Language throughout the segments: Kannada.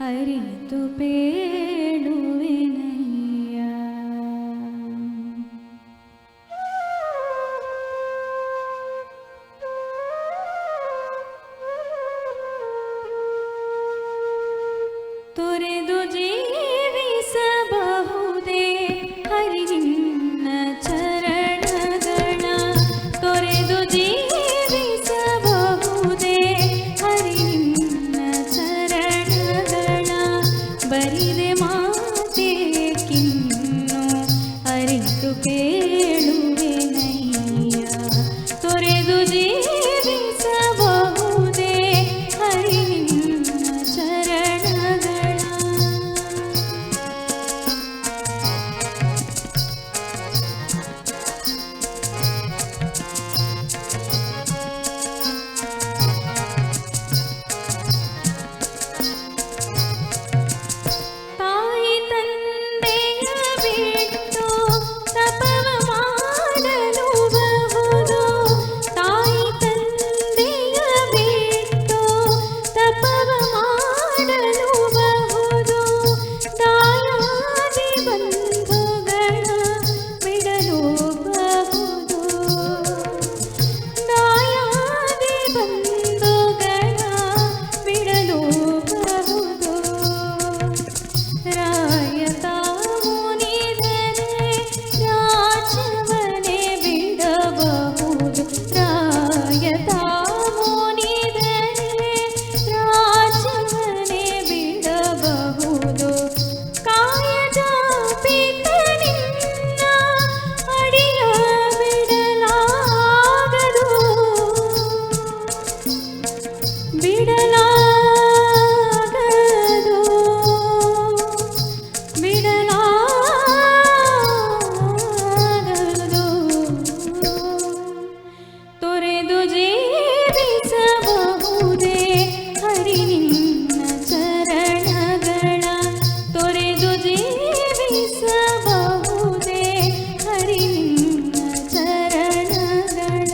ಅರಿತು ಬೇಡುವೆನಯ್ಯ. ತೊರೆದು ಜೀವಿಸಬಹುದೇ ಹರಿ ನಿನ್ನ ಚರಣಗಳ, ತೊರೆದು ಜೀವಿಸಬಹುದೇ ಹರಿ ನಿನ್ನ ಚರಣಗಳ, ಬರಿದೆ ಮಾತೆ ಕಿನ್ನು ಅರಿತು ಕೇಳುವೆನಯ್ಯ. ತೊರೆದು ಜೀವಿಸಬಹುದೇ ಹರಿ ನಿನ್ನ ಚರಣಗಳ. ತಾಯಿ ತಂದೆಯ ಬಿಟ್ಟು ತಪವ ಮಾಡಲು ಬಹುದು, ತಾಯಿ ತಂದೆಯ ಬಿಟ್ಟು ತಪವ ಮಾಡಲು ಬಹುದು, ದಾಯಾದಿ ಬಂಧುಗಳ ಬಿಡಲು ಬಹುದು, ದಾಯಾದಿ ಬಂಧುಗಳ ಬಿಡಲು ಬಹುದು. ರಾಯತ ಮುನಿದರೆ ರಾಜ್ಯವನೇ ಬಿಡಬಹುದು, ರಾಯತ ಮುನಿದರೆ ರಾಜ್ಯವನೇ ಬಿಡಬಹುದು. ಕಾಯದ ಪಿತ ನಿನ್ನ ಅಡಿಯ ಬಿಡಲಾಗದು, ಬಿಡಲಾಗದು, ಬಿಡಲಾಗದು. ತೊರೆದು ಜೀವಿಸಬಹುದೇ ಹರಿ ನಿನ್ನ ಚರಣಗಳ, ತೊರೆದು ಜೀವಿಸಬಹುದೇ ಹರಿ ನಿನ್ನ ಚರಣಗಳ.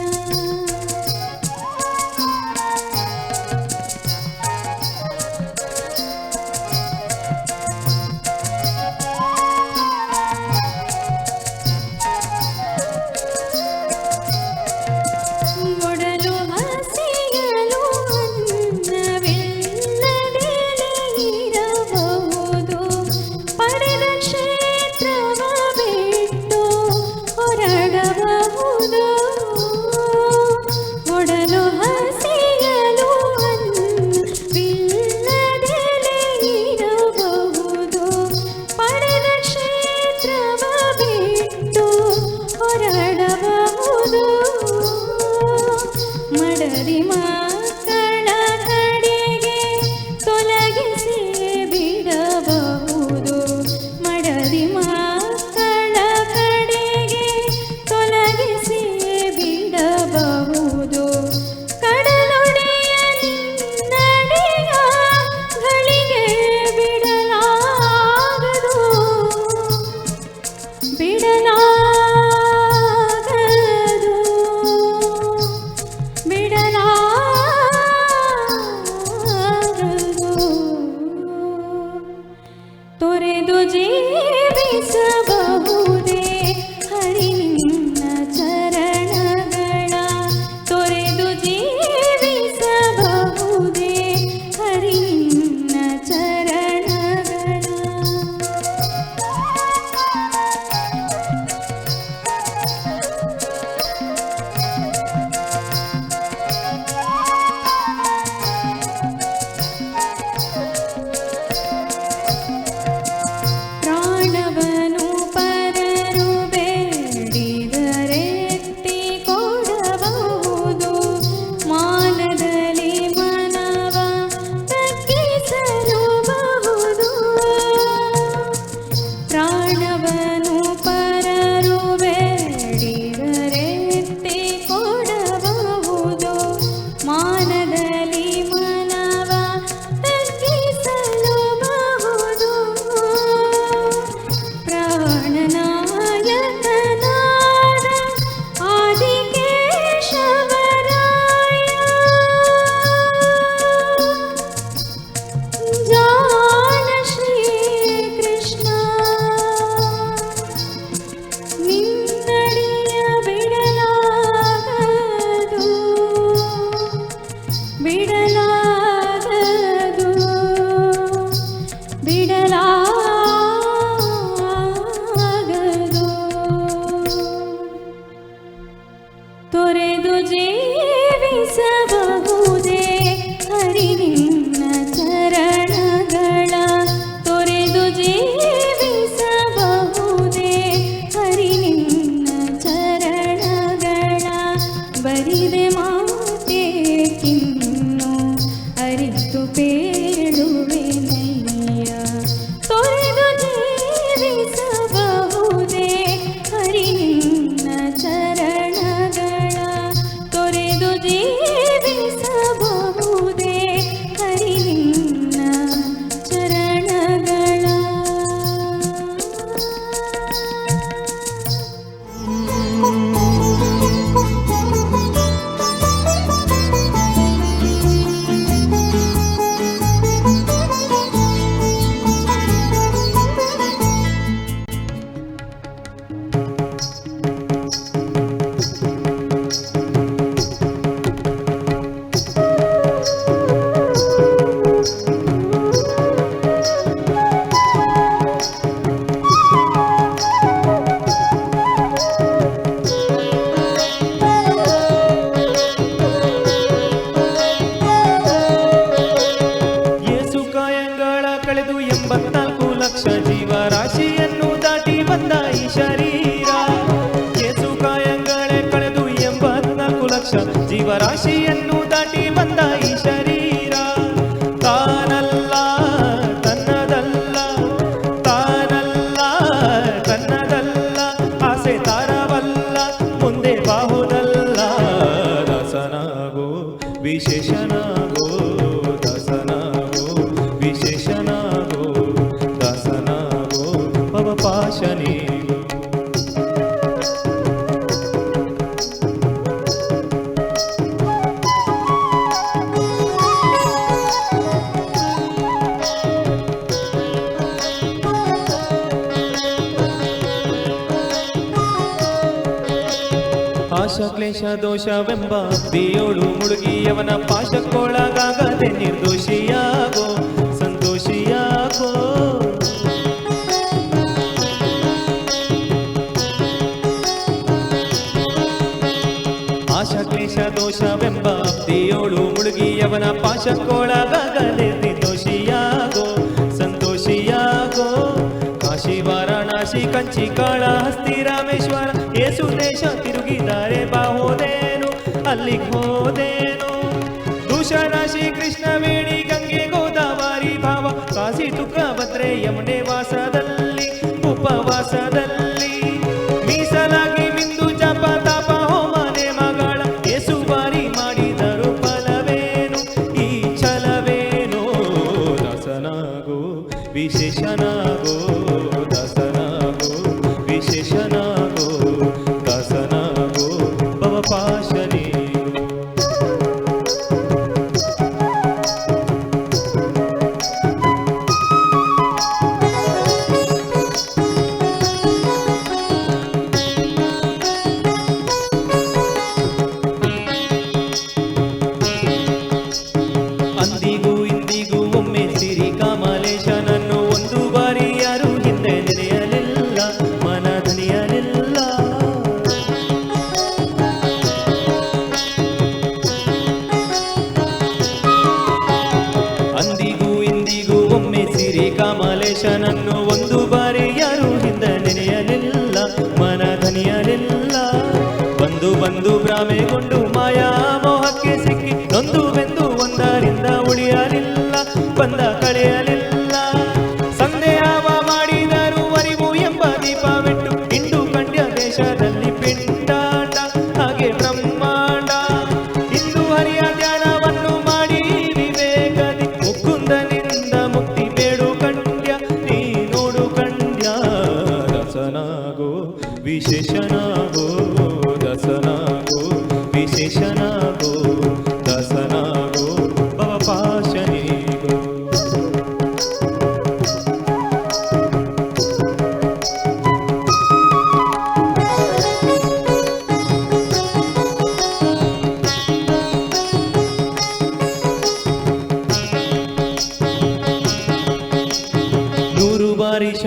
ಮಾನದಲ್ಲಿ ಮನವ ತಗ್ಗಿಸಲು ಬಹುದು ಪ್ರಾಣನಾಯಕನಾದ ಆದಿಕೇಶವರಾಯ ಜಾಣ ಶ್ರೀ ಕೃಷ್ಣ ನಿನ್ನಡಿಯ ಬಿಡಲಾಗದು ಬಿಡಲಾಗದು ಬಿಡಲಾಗದು ತೊರೆದು ಜೀವಿಸಬಹುದೇ ಹರಿ ನಿನ್ನ ಚರಣಗಳ ತೊರೆದು ಜೀವಿಸಬಹುದೇ ಹರಿ ನಿನ್ನ ಚರಣಗಳ ಬರಿದೆ ಮಾತೇಕಿನ್ನು ಅರಿತು ಬೇಡುವೆನಯ್ಯ ತೊರೆದು ಜೀವಿಸಬಹುದೇ ಹರಿ ನಿನ್ನ ಚರಣಗಳ ತೊರೆದು ಜೀವಿಸಬಹುದೇ ಹರಿ ನಿನ್ನ ಚರಣಗಳ ಯೇಸು ಕಾಯಂಗಳ ಕಳೆದು 84 ಲಕ್ಷ ಜೀವರಾಶಿಯನ್ನು ದಾಟಿ ಬಂದ ಈ ಶರೀರ ಯೇಸು ಕಾಯಂಗಳ ಕಳೆದು 84 ಲಕ್ಷ ಜೀವರಾಶಿಯನ್ನು ದಾಟಿ ಬಂದ ಈ ಶರೀರ ತಾನಲ್ಲ ತನ್ನದಲ್ಲ ತಾನಲ್ಲ ತನ್ನದಲ್ಲ ಆಸೆ ತಾರವಲ್ಲ ಮುಂದೆ ಬಾಹುದಲ್ಲ ದಾಸನಾಗೋ ವಿಶೇಷನಾಗೋ ದಾಸನಾಗೋ ವಿಶೇಷನಾಗೋ ದಾಸನಾಗೋ ಪವಪಾಶನೀಗೋ ಆಶ ಕ್ಲೇಶ ದೋಷವೆಂಬ ಅಬ್ಬಿಯೋಳು ಮುಳುಗಿಯವನ ಪಾಶಕ್ಕೊಳಗಾಗದೆ ನಿರ್ದೋಷಿಯಾಗೋ ಸಂತೋಷಿಯಾಗೋ ಆಶ ಕ್ಲೇಶ ದೋಷವೆಂಬ ಅಬ್ಬಿಯೋಳು ಮುಳುಗಿಯವನ ಪಾಶಕ್ಕೊಳಗಾಗದೆ ನಿರ್ದೋಷಿಯಾಗೋ ಸಂತೋಷಿಯಾಗೋ ಕಾಶಿ ವಾರಾಣಸಿ ಕಂಚಿ ಕಾಳಹಸ್ತಿ ರಾಮೇಶ್ವರ ಯೇಸು ದೇಶ ತಿರುಗಿದ್ದಾರೆ ಬಾಹೋದೇನು ಅಲ್ಲಿಗೆ ಹೋದೇನು ದೂಷರಾಶಿ ಕೃಷ್ಣವೇಣಿ ಗಂಗೆ ಗೋದಾವರಿ ಭಾವ ಕಾಶಿ ತುಕ್ಕಭದ್ರೆ ಯಮುನೆ ವಾಸದಲ್ಲಿ ಉಪವಾಸದಲ್ಲಿ ಮೀಸಲಾಗಿ ಬಿಂದು ಜಪ ತಾಪ ಹೋಮ ನೇಮಗಳ ಯೇಸು ಬಾರಿ ಮಾಡಿದರು ಫಲವೇನು ಈ ಛಲವೇನು ದಾಸನಾಗೋ ವಿಶೇಷನಾಗೋ ದಾಸನಾಗೋ ವಿಶೇಷನಾಗೋ ದಾಸನಾಗೋ ಭವಪಾಶನೀಗೋ ಅಂದಿಗೂ ಇಂದಿಗೂ ಒಮ್ಮೆ ಸಿರಿ ಕಮಲೇಶನನ್ನು ಒಂದು ಬಾರಿ ಯಾರು ಹಿಂದೆ ನೆನೆಯಲಿಲ್ಲ ಮನದನಿಯಲಿಲ್ಲ ಅಂದಿಗೂ ಇಂದಿಗೂ ಒಮ್ಮೆ ಸಿರಿ ಕಮಲೇಶನನ್ನು ಒಂದು ಬಾರಿ ಯಾರು ಹಿಂದೆ ನೆನೆಯಲಿಲ್ಲ ಮನದನಿಯಲಿಲ್ಲ ಬಂದು ಬಂದು ಭ್ರಮೆಗೊಂಡು ಮಾಯಾ ಮೋಹಕ್ಕೆ ಸಿಕ್ಕಿ ನೊಂದು ಬೆಂದು ಒಂದರಿಂದ ಉಳಿಯಲಿಲ್ಲ ಬಂದ ಕಳೆಯಲಿಲ್ಲ ಸಂದೇಹವ ಮಾಡಿದರು ಅರಿವು ಎಂಬ ದೀಪವಿಟ್ಟು ಇಂಡು ಕಂಡ್ಯ ದೇಶದಲ್ಲಿ ಪಿಂಡಾಂಡ ಹಾಗೆ ಬ್ರಹ್ಮಾಂಡ ಇಂದು ಹರಿಯ ಧ್ಯಾನ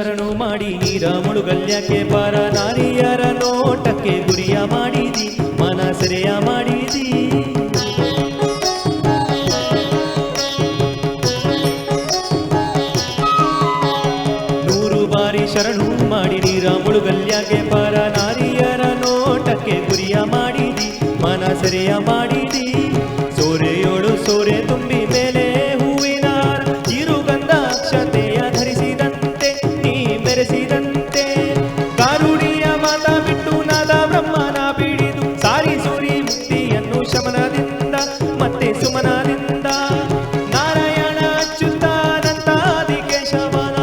ಶರಣು ಮಾಡಿ ನೀರ ಮುಳುಗಲ್ಯಕ್ಕೆ ಪರ ನಾರಿಯರ ನೋಟಕ್ಕೆ ಗುರಿಯ ಮಾಡಿದಿ ಮನ ಸೆರೆಯ ಮಾಡಿದಿ ನೂರು ಬಾರಿ ಶರಣು ಮಾಡಿ ನೀರ ಮುಳುಗಲ್ಯಕ್ಕೆ ಪರ ನಾರಿಯರ ನೋಟಕ್ಕೆ ಗುರಿಯ ಮಾಡಿದಿ ಮನ ಸೆರೆಯ ಮಾಡಿದಿ ಸೋರೆಯೋಳು ಸೋರೆ ತುಂಬಿ ಮೇಲೆ ಹೂವಿನ ಕಿರುಗಂಧ ಅಕ್ಷತೆಯ ಧರಿಸಿದಂತೆ ನೀ ಮೆರೆಸಿದಂತೆ ಕಾರುಣಿಯ ಮಾತ ಬಿಟ್ಟು ನಾದ ಬ್ರಹ್ಮನ ಬಿಡಿದು ಸಾರಿ ಸೂರಿ ಮುಕ್ತಿಯನ್ನು ಶಮನದಿಂದ ಮತ್ತೆ ಸುಮನದಿಂದ ನಾರಾಯಣ ಅಚ್ಯುತಾನಂತಾದಿ ಕೇಶವನ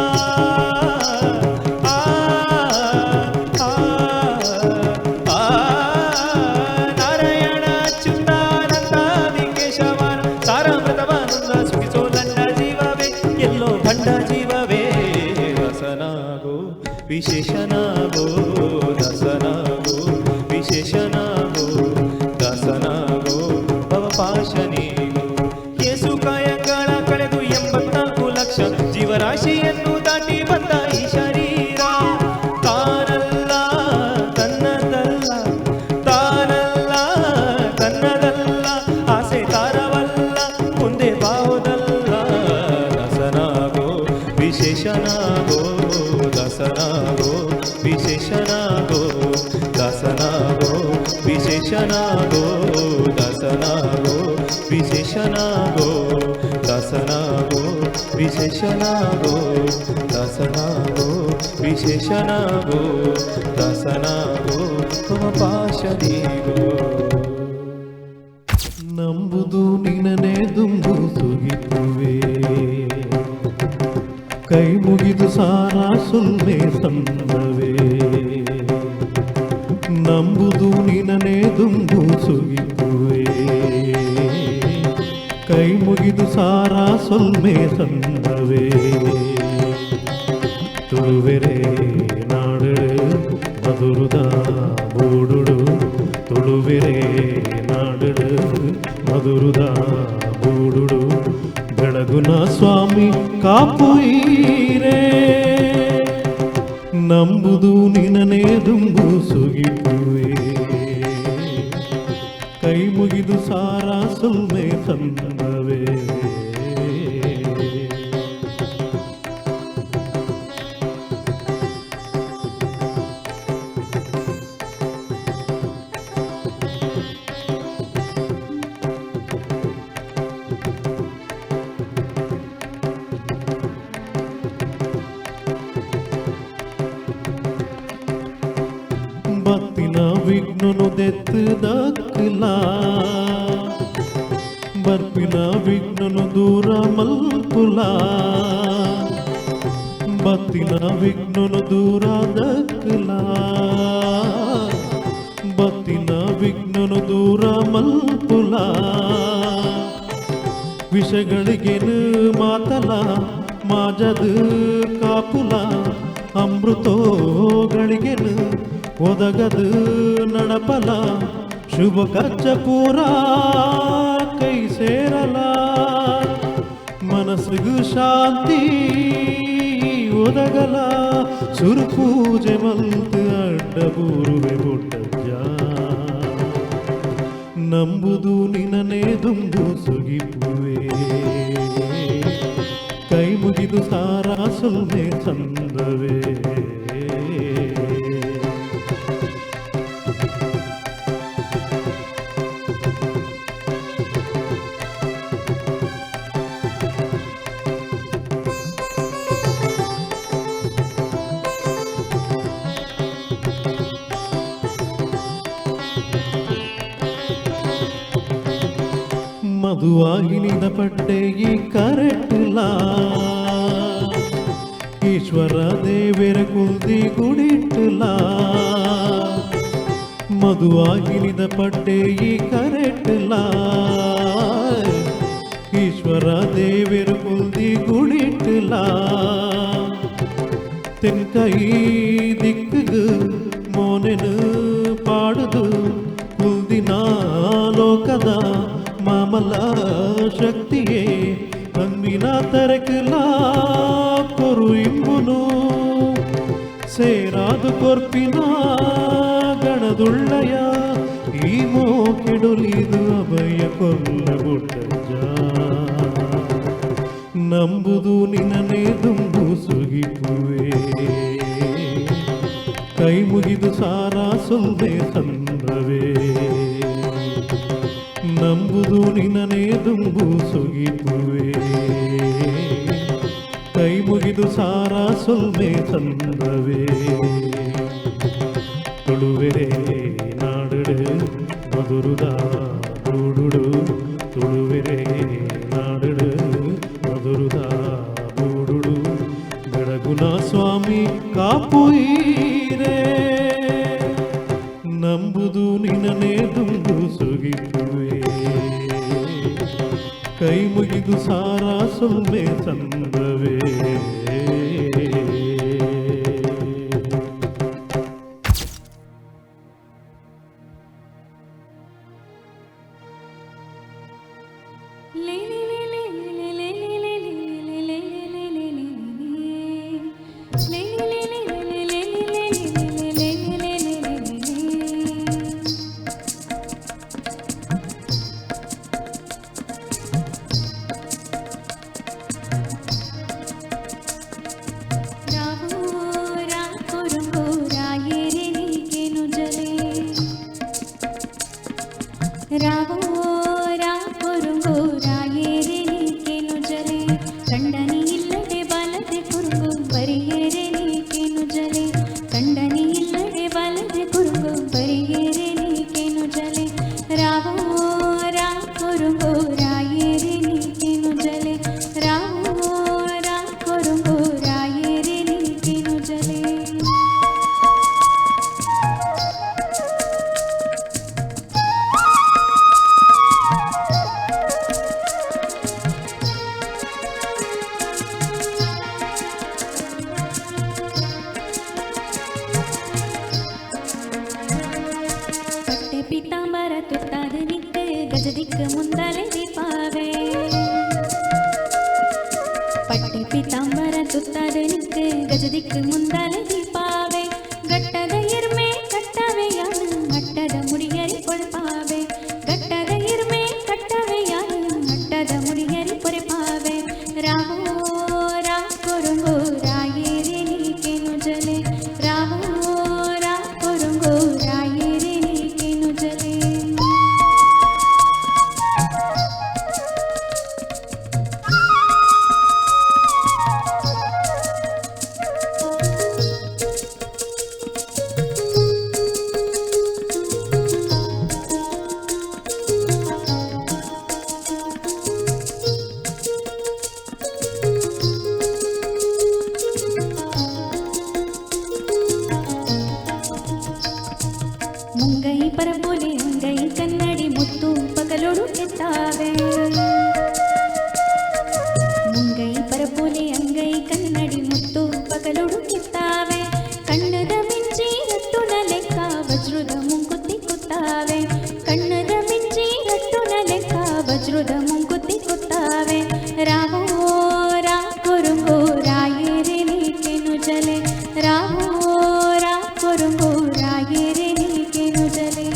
ನಾರಾಯಣ ಅಚ್ಯುತಾನಂತಾದಿ ಕೇಶವನ ಸಾರಾಮೃತವಾನಂದ ಸುಖಿಸೋ ನನ್ನ ಜೀವವೇ ಎಲ್ಲೋ ಖಂಡ ಜೀವವೇ ರಸನಾಗೋ ವಿಶೇಷನಾಗೋ ದಸನಾಗೋ ವಿಶೇಷನಾಗೋ ದಸನಾಗೋ ಭವಪಾಶನಿಗೋ ಯೇಸು ಕಾಯಗಳ ಕಳೆದು 84 ಲಕ್ಷ ಜೀವರಾಶಿಯನ್ನು ದಾಟಿ ಬಂದ ಈ ಶರೀರ ತಾನಲ್ಲ ತನ್ನದಲ್ಲ ತಾನಲ್ಲ ತನ್ನದಲ್ಲ ಆಸೆ ತಾರವಲ್ಲ ಮುಂದೆ ಬಾವುದಲ್ಲ ದಸನಾಗೋ ವಿಶೇಷನಾಗೋ ದಸನಾಗೋ ವಿಶೇಷನಾಗೋ ದಸನಾಗೋ ವಿಶೇಷನಾಗೋ ದಸನಾಗೋ ವಿಶೇಷನಾಗೋ ದಸನಾಗೋ ವಿಶೇಷನಾಗೋ ದಸನಾಗೋ ವಿಶೇಷನಾಗೋ ದಸನಾಗೋ ಪಾಶನಿಗೋ ನಂಬುದು ನಿನನೇ ದುಂಬು ಸುಗಿಪುವೆ ಕೈ ಮುಗಿದು ಸಾರ ಸುಲ್ಮೆ ಸಂದವೇ ನಂಬುದು ನಿನನೇ ದುಂಬು ಸುಗಿಪುವೆ ಕೈ ಮುಗಿದು ಸಾರ ಸೊಲ್ಮೆ ಸಂದವೇ ತುಳುವೆರೆ ನಾಡು ಮಧುರುದ ಬೂಡುಡು ತುಳುವೆರೆ ನಾಡು ಮಧುರುದ ಬೂಡುಡು ಬೆಳಗುನ ಸ್ವಾಮಿ ಕಾಪುಯಿರೇ ನಂಬುದು ನಿನನೇ ದುಂಬು ಸುಗಿಪುವೆ ಕೈ ಮುಗಿದು ಸಾರ ಸುಲ್ಮೆ ಸಂದವೇ ಭಕ್ತಿನ ವಿಘ್ನನು ದೆತ್ತದಕ್ಕಲ ಬರ್ಪಿನ ವಿಘ್ನನು ದೂರ ಮಲ್ಪುಲ ಭಕ್ತಿನ ವಿಘ್ನನು ದೂರ ದಕ್ಕಲ ಭಕ್ತಿನ ವಿಘ್ನನು ದೂರ ಮಲ್ಪುಲ ವಿಷಗಳಿಗೇನು ಮಾತಲ ಮಾಜದ ಕಾಪುಲ ಅಮೃತೋಗಳಿಗೇನು ಒದಗದು ನಡಪಲ ಶುಭ ಕಚ್ಚ ಪೂರ ಕೈ ಸೇರಲ ಮನಸ್ಸಿಗೂ ಶಾಂತಿ ಒದಗಲ ಸುರು ಪೂಜೆ ಮಲ್ತು ಅಡ್ಡಬೂರುವೆ ಬೊಟ್ಟಜ್ಜ ನಂಬುದು ನಿನನೇ ದುಂಬು ಸುಗಿಪುವೆ ಕೈ ಮುಗಿದು ಸಾರ ಸುಲ್ಮೆ ಸಂದವೇ ಮಧುವಾಗಿನಿದ ಪಟ್ಟೆ ಈ ಕರೆಕ್ಟ್ಲ ಈಶ್ವರ ದೇವರ ಕುಲ್ದಿ ಗುಡಿಟ್ಲ ಮಧುವಾಗಿನಿದ ಪಟ್ಟೆ ಈ ಕರೆಕ್ಟ್ಲ ಈಶ್ವರ ದೇವರ ಕುಲ್ದಿ ಗುಡಿಟ್ಲ ತೆನ್ಕೈ ದಿಕ್ಕದು ಮೋನೆನು ಪಾಡುದು ಕುಲ್ದಿನ ಲೋಕದ ಮಾಮಲ ಶಕ್ತಿಯೇ ಅಂಬಿನ ತರಕಲ ಕೊರು ಇಂಬುನು ಕೊರ್ಪಿನ ಗಣದುಳ್ಳಯ ಈ ಮೋಕೆಡೊಲಿದು ಅಭಯ ಕೊಲ್ಲ ಗುಡ್ಡಜ್ಜ ನಂಬುದು ನಿನ್ನನೇ ದುಂಬು ಸುಗಿಪುವೆ ಕೈ ಮುಗಿದು ಸಾರ ಸೊಲ್ಲೆ ಸಂದ್ರವೇ ನಂಬುದು ನಿನ್ನನೇ ದುಂಬು ಸುಗಿಪುವೆ ಕೈ ಮುಗಿದು ಸಾರ ಸೊಲ್ಲೆ ಸಂದ್ರವೇ ತುಳುವೆರೆ ನಾಡುಡು ಮಧುರುದ ಬೂಡುಡು ತುಳುವೆರೆ ನಾಡುಡು ಮಧುರುದ ಬೂಡುಡು ಬೆಳಗುನ ಸ್ವಾಮಿ ಕಾಪುಯಿರೆ ನಂಬುದು ನಿನ್ನನೇ ದುಂಬು ಸುಗಿಪುವೆ ಕೈ ಮುಗಿದು ಸಾರ ಸೊಲ್ಲೆ ಸಂದ್ರವೇ ರಾವೋ ರಾ ಕುರುಂಗು ರಾಯೇರೆ ನೀಕೇನು ಜಲೆ ಕಂಡನಿ ಇಲ್ಲದೆ ಬಲದೆ ಕುರುಂಗು ಬರಿಯೇರೆ ನೀಕೇನು ಜಲೆ ಕಂಡನಿ ಇಲ್ಲದೆ ಬಲದೆ ಕುರುಂಗು ಬರಿಯೇರೆ ನೀಕೇನು ಜಲೆ ರಾವೋ ರಾ ಕುರುಂಗು ರಾಯೇರೆ ನೀಕೇನು ಜಲೆ ರಾವೋ ರಾ ಕುರುಂಗು ರಾಯೇರೆ ನೀಕೇನು ಜಲೆ ಪೀತಾಂಬರ ತುತ್ತಾದ ನಿಕ್ಕೆ ಗಜದಿಕ್ಕ ಮುಂದಲೆ ದೀಪಾವೆ ಪಟ್ಟೆ ಪೀತಾಂಬರ ತುತ್ತಾದ ನಿಕ್ಕೆ ಗಜದಿಕ್ಕ ಮುಂದಲೆ ದೀಪಾವೆ ಗಟ್ಟದ ಇರ್ಮೆ ಕಟ್ಟವೆ ಯಾನು ಅಟ್ಟದ ಮುಡಿಯರಿ ಕೊಡಪಾವೆ ಗಟ್ಟದ ಇರ್ಮೆ ಕಟ್ಟವೆ ಯಾನು ಅಟ್ಟದ ಮುಡಿಯರಿ ಕೊರಪಾವೆ ರಾವೋ ರಾ ಕೊರುಂಗೋ ರಾಯೇರೆ ನೀಕೇನು ಜಲೆ ರಾವೋ ರಾ ಕೊರುಂಗೋ ರಾಯೇರೆ ನೀಕೇನು ಜಲೆ ಮುಂಗೈ ಪರಬೋಲೆ ಅಂಗೈ ಕನ್ನಡಿ ಮುತ್ತು ಪಗಲೊಡು ಕೆತ್ತಾವೆ ಮುಂಗೈ ಪರಬೋಲೆ ಅಂಗೈ ಕನ್ನಡಿ ಮುತ್ತು ಪಗಲೊಡು ಕೆತ್ತಾವೆ ಕಣ್ಣದ ಮಿಂಚಿ ರಟ್ಟುನ ಲೆಕ್ಕ ವಜ್ರದ ಮುಂಗುತ್ತಿ ಕುತ್ತಾವೆ ಕಣ್ಣದ ಮಿಂಚಿ ರಟ್ಟುನ ಲೆಕ್ಕ ವಜ್ರದ ಮುಂಗುತ್ತಿ ಕುತ್ತಾವೆ ರಾವೋ ರಾ ಕೊರುಂಗೋ ರಾಯೇರೆ ನೀಕೇನು ಜಲೆ ರಾವೋ ರಾ ಕೊರುಂಗೋ ರಾಯೇರೆ ನೀಕೇನು ಜಲೆ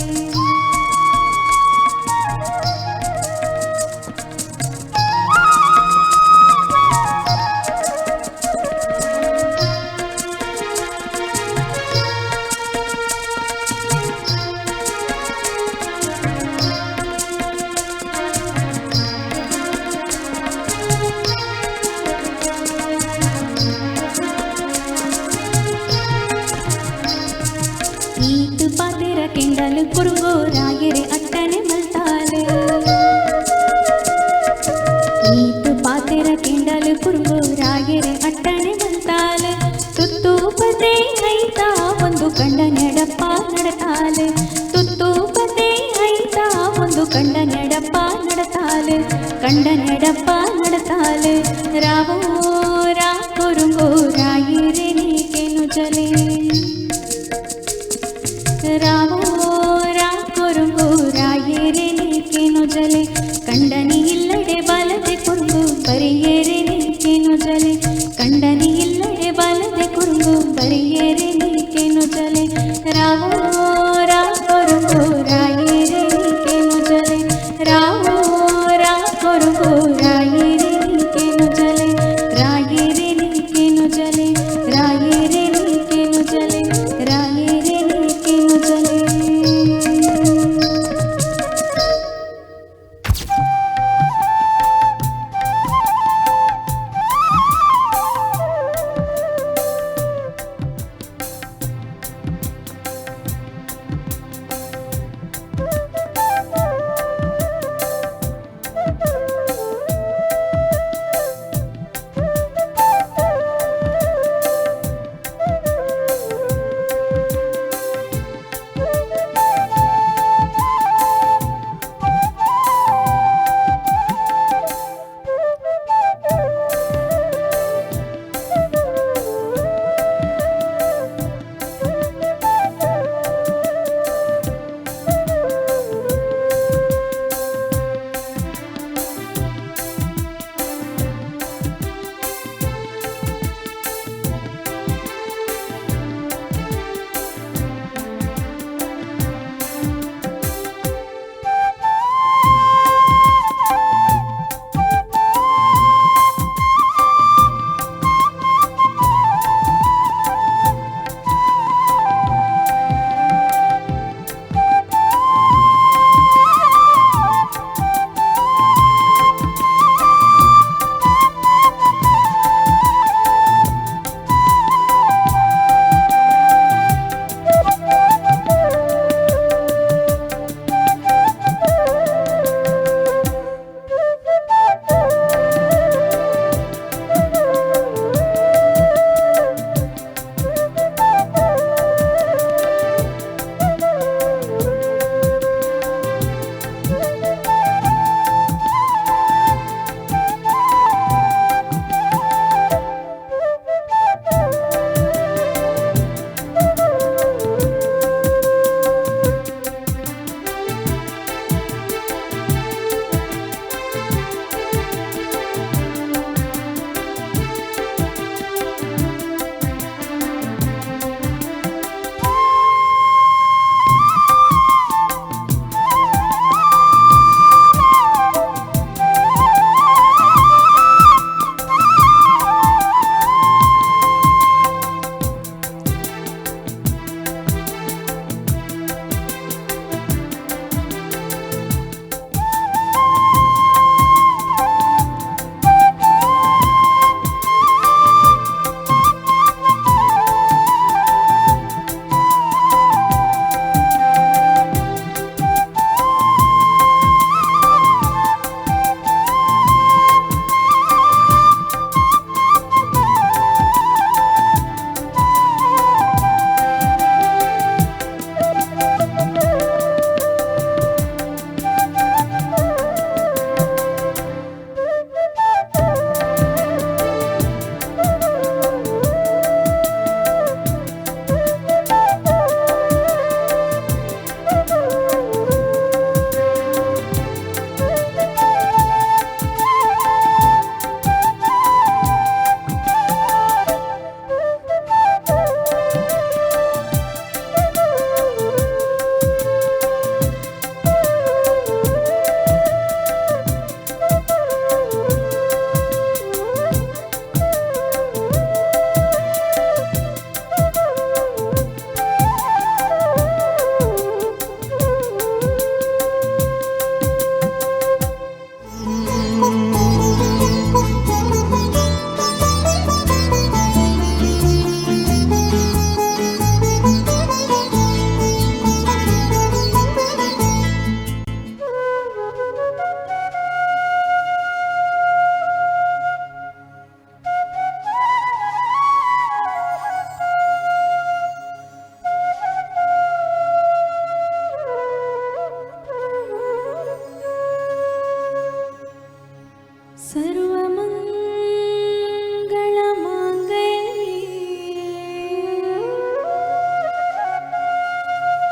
ಈತು ಪಾತೆರ ಕೆಂಡಲು ಕುರುಗೋ ರಾಯೇರೆ ಅಟ್ಟನೆ ಮಲ್ತಾಲೆ ಈತು ಪಾತೆರ ಕೆಂಡಲು ಕುರುಗೋ ರಾಯೇರೆ ಅಟ್ಟನೆ ಮಲ್ತಾಲೆ ತುತ್ತು ಪದೇ ಐತಾ ಒಂದು ಕಂಡ ನೆಡಪ್ಪ ನಡತಾಲೆ ತುತ್ತು ಪದೇ ಐತಾ ಒಂದು ಕಂಡ ನೆಡಪ್ಪ ನಡತಾಲೆ ಕಂಡ ನೆಡಪ್ಪ ನಡತಾಲೆ ರಾವೋ ರಾ ಕೊರುಂಗೋ ರಾಯೇರೆ ನೀಕೇನು ಜಲೆ ರಾವೋ ರಾ ಕೊರುಂಗೋ ರಾಯೇರೆ ನೀಕೇನು ಜಲೆ ಕಂಡನಿ ಇಲ್ಲಡೆ ಬಲದೆ ಕುರುಂಗು ಬರಿಯೇರೆ ನೀಕೇನು ಜಲೆ ಕಂಡನಿ ಇಲ್ಲಡೆ ಬಲದೆ ಕುರುಂಗು ಬರಿಯೇರೆ ನೀಕೇನು ಜಲೆ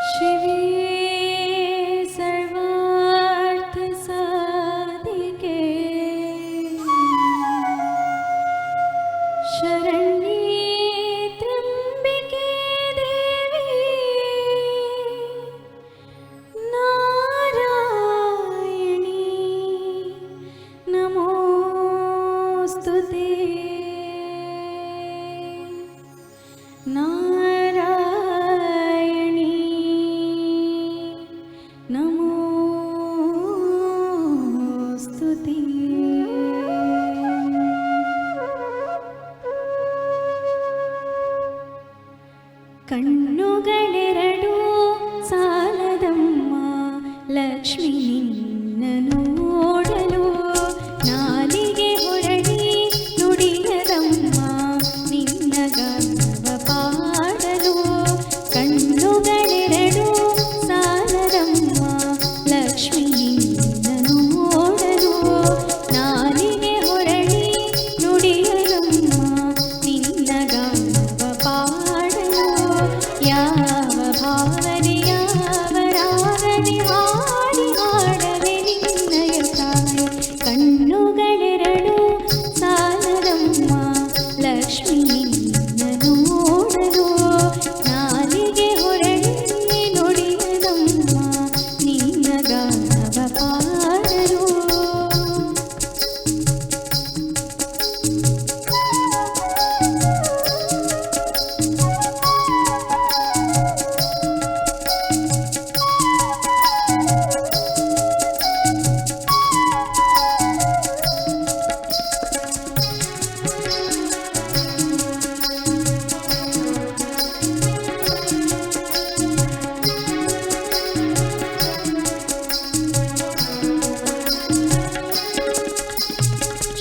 शिवे सर्वार्थ साधिके शरण्ये त्र्यंबिके देवी नारायणी नमोस्तुते नारायणी नमोस्तुते। ಕಣ್ಣುಗಳೆರಡು ಸಾಲದಮ್ಮ ಲಕ್ಷ್ಮಿ ನಿನ್ನ ನೋಡಲು ನಾಲಿಗೆ ಹೊರಡಿ ನುಡಿಯದಮ್ಮ ನಿನ್ನ ಗರ್ವ ಪಾಡಲು ಕಣ್ಣುಗಳೆರಡು ಸಾಲದಮ್ಮ ಲಕ್ಷ್ಮಿ ನಿನ್ನ ನೋಡಲು ನಾಲಿಗೆ ಹೊರಡಿ ನುಡಿಯದಮ್ಮ ನಿನ್ನ ಗರ್ವ ಪಾಡಲು ಯಾವ ಭಾವನೆ ಯಾವ ರಾಗನೆ ಹಾಡಿ ಹಾಡಲೆ ನಿನ್ನಯ ತಾಯಿ ಕಣ್ಣುಗಳೆರಡು ಸಾಲದಮ್ಮ ಲಕ್ಷ್ಮಿ ನಿನ್ನ ನೋಡಲು ನಾಲಿಗೆ ಹೊರಡಿ ನುಡಿಯದಮ್ಮ ನಿನ್ನ ಗಾನವ ಪಾಡಲು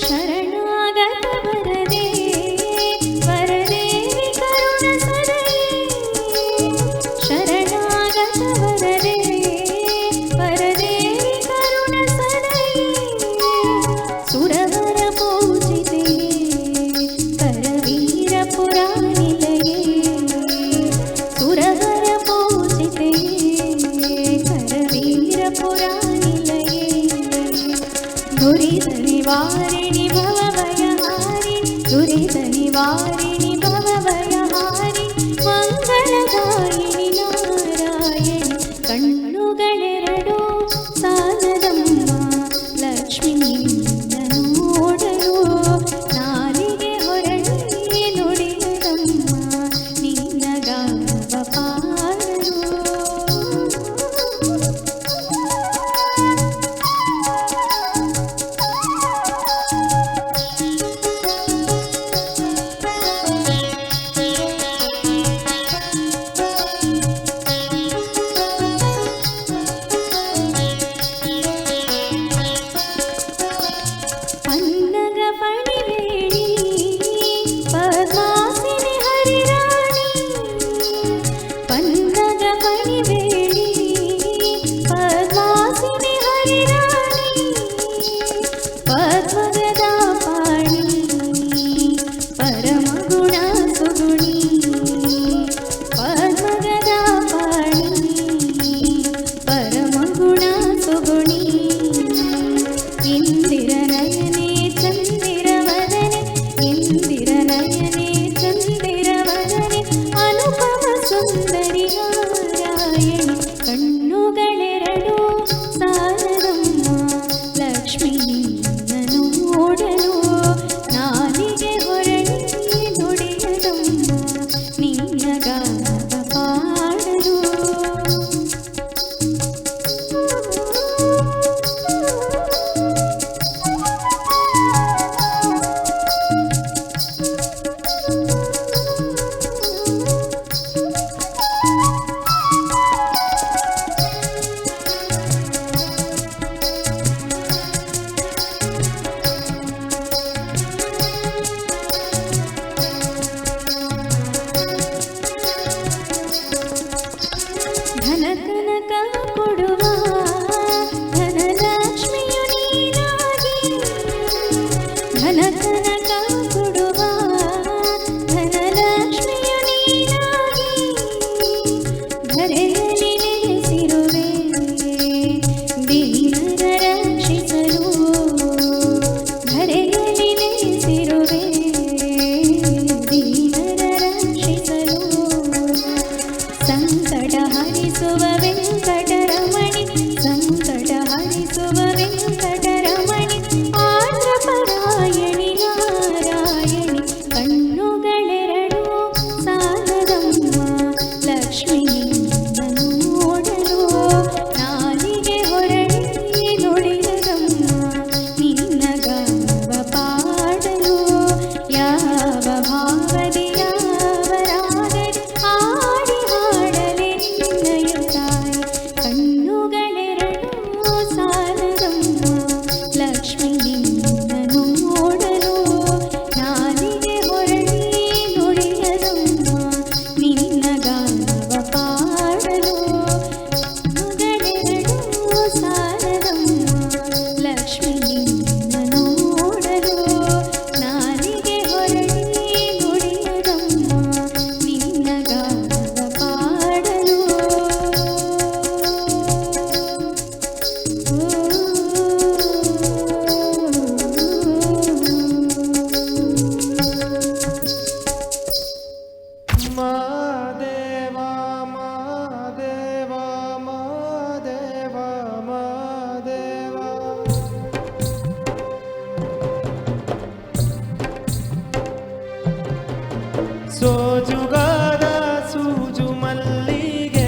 ಶರಣಾಗತ ವರದೆ ವರದೇವಿ ಕರುಣ ಸದಯೇ ಶರಣಾಗತ ವರದೆ ವರದೇವಿ ಕರುಣ ಸದಯೇ ಸುರವರ ಪೂಜಿತೆ ಕರವೀರ ಪುರಾನಿಲಯೇ ಸುರವರ ಪೂಜಿತೆ ಕರವೀರ ಪುರಾನಿಲಯೇ ದುರಿತ ನಿವಾರಿಣಿ ಭವಭಯಹಾರಿಣಿ ದುರಿತ ನಿವಾರಿಣಿ ಭವಭಯಹಾರಿಣಿ ಮಂಗಳದಾಯಿನಿ ನಾರಾಯಣಿ ಕಣ್ಣುಗಳೆರಡು ಸಾಲದಮ್ಮ ಲಕ್ಷ್ಮಿ ನಿನ್ನ ನೋಡಲು ನಾಲಿಗೆ ಹೊರಡಿ ನುಡಿಯದಮ್ಮ ನಿನ್ನ ಗಾನವ ಪಾಡಲು ಪನ್ನಗ ಪಣಿವೇಣಿ ಪದ್ಮಾಸಿನಿ ಹರಿರಾಣಿ ಪನ್ನಗ ಪಣಿವೇಣಿ ಪದ್ಮಾಸಿನಿ ಹರಿರಾಣಿ ಪದ್ಮಗದ ಪಾಣಿ ಪರಮ ಗುಣ ಸುಗುಣಿ ಪದ್ಮಗದ ಪಾಣಿ ಪರಮ ಗುಣ ಸುಗುಣಿ ಇಂದಿರ ನಯನೆ ಚಂದಿರ ವದನೆ ಇಂದಿರ ನಯನೆ ಚಂದಿರ ವದನೆ ಅನುಪಮ ಸುಂದರಿ ನಾರಾಯಣಿ ಕಣ್ಣುಗಳೆರಡು ಸಾಲದಮ್ಮ ಲಕ್ಷ್ಮಿ ನಿನ್ನ ನೋಡಲು ನಾಲಿಗೆ ಹೊರಡಿ ನುಡಿಯದಮ್ಮ ನಿನ್ನ ಗಾನವ ಪಾಡಲು ಸೋಜುಗಾದ ಸೂಜು ಮಲ್ಲಿಗೆ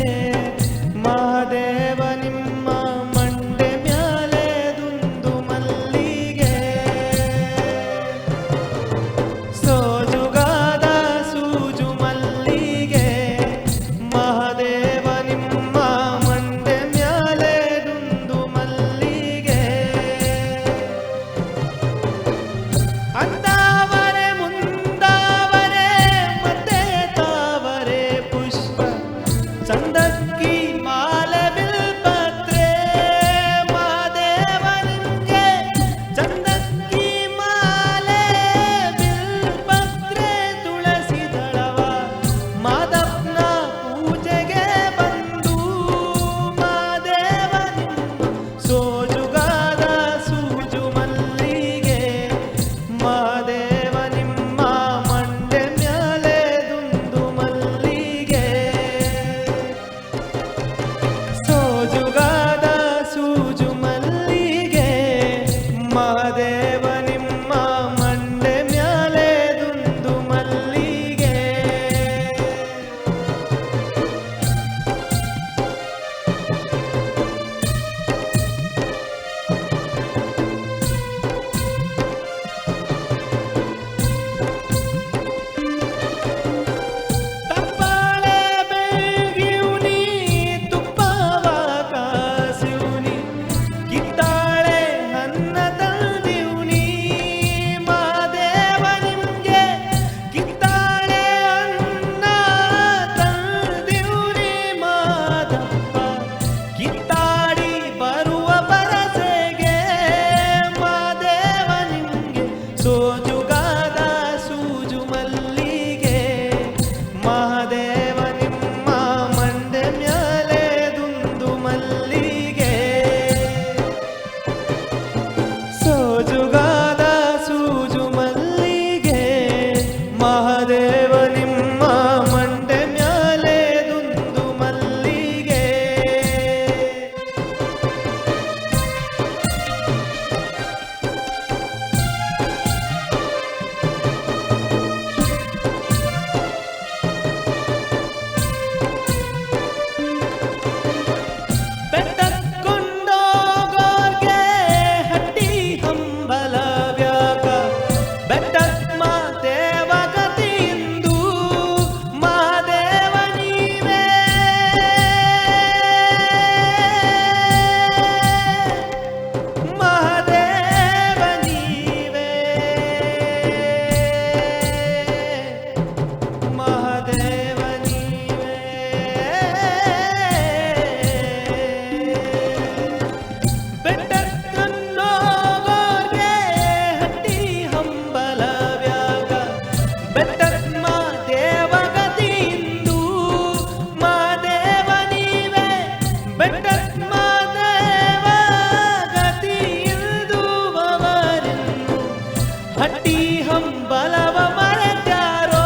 ಮಹಾದೇವ ನಿಮ್ಮ ಮಂಡೆ ಮ್ಯಾಲೆ ದುಂದು ಮಲ್ಲಿಗೆ ಸೋಜುಗಾದ ಸೂಜು ಮಲ್ಲಿಗೆ ಮಹಾದೇವ ನಿಮ್ಮ ಮಂಡೆ ಮ್ಯಾಲೆ ದುಂದು ಮಲ್ಲಿಗೆ ಅಂದಾವರೆ ಮುಂದಾವರೆ ಮತ್ತೆ ತಾವರೆ ಪುಷ್ಪ ಚಂದಕ್ಕಿ ಮಾಲೆ ಬಿಲ್ಪತ್ರೆ ಮಾದೇವನಿಗೆ ಚಂದಕ್ಕಿ ಮಾಲೆ ಬಿಲ್ಪತ್ರೆ ತುಳಸಿ ದಳವ ಮಾದಪ್ಪನ ಪೂಜೆಗೆ ಬಂದು ಮಾದೇವನಿಮ್ಮ ಸೋಜುಗಾದ ಸೂಜು ಮಲ್ಲಿಗೆ ಮಹಾದೇವ ನಿಮ್ಮ ಮಂಡೆ ಮ್ಯಾಲೆ ದುಂದು ಮಲ್ಲಿಗೆ ಸೋಜುಗಾದ ಸೂಜು ಮಲ್ಲಿಗೆ ಮಹಾದೇವ ನಿಮ್ಮ ಮಂಡೆ ಮ್ಯಾಲೆ ದುಂದು ಮಲ್ಲಿಗೆ ತಪ್ಪಾಳೆ ಬೆಳಗಿವ್ನಿ ತುಪ್ಪವ ಕಾಸಿವ್ನಿ ಕಿತ್ತಾಳೆ ನನ್ನ ತಂದಿವ್ನಿ ಮಾದೇವ ನಿಮ್ಗೆ ಕಿತ್ತಾಳೆ ಅನ್ನ ತಂದಿವ್ನಿ ಮಾದಪ್ಪ ಕಿತ್ತಾಡಿ ಬರುವ ಬರಸೆಗೆ ಮಾದೇವ ನಿಮ್ಗೆ ಸೋಜುಗಾದ ಸೂಜು ಮಲ್ಲಿಗೆ ಮಹಾದೇವ ನಿಮ್ಮ ಮಂಡೆ ಮ್ಯಾಲೆ ದುಂದು ಮಲ್ಲಿಗೆ ಸೋಜುಗಾದ ಸೂಜು ಮಲ್ಲಿಗೆ ಮಹಾದೇವ ನಿಮ್ಮ ಮಂಡೆ ಮ್ಯಾಲೆ ದುಂದು ಮಲ್ಲಿಗೆ ಬೆಟ್ಟಕ್ಕೊಂಡೋಗೋರ್ಗೆ ಹಟ್ಟಿ ಹಂಬಲ ವ್ಯಾಕ ಬೆಟ್ಟಕ್ ಮಾದೇವ ಗತಿಯಿಂದು ಮಹಾದೇವ ನೀವೇ ಮಹಾದೇವ ನೀವೇ ಮಹಾದೇವ ನೀವೇ ಬೆಟ್ಟಕ್ಕನ್ನೋಗೋರ್ಗೆ ಹಟ್ಟಿ ಹಂಬಲ ವ್ಯಾಗ ಬೆಟ್ಟಕ್ ಮಾದೇವ ಗತಿಯಿಂದು ಮಾದೇವ ನೀವೇ ಬೆಟ್ಟಕ್ ಮಾದೇವ ಗತಿಯಿಂದು ಅವರಿನ್ನು ಹಟ್ಟಿ ಹಂಬಲವ ಮರೆತ್ಯಾರೋ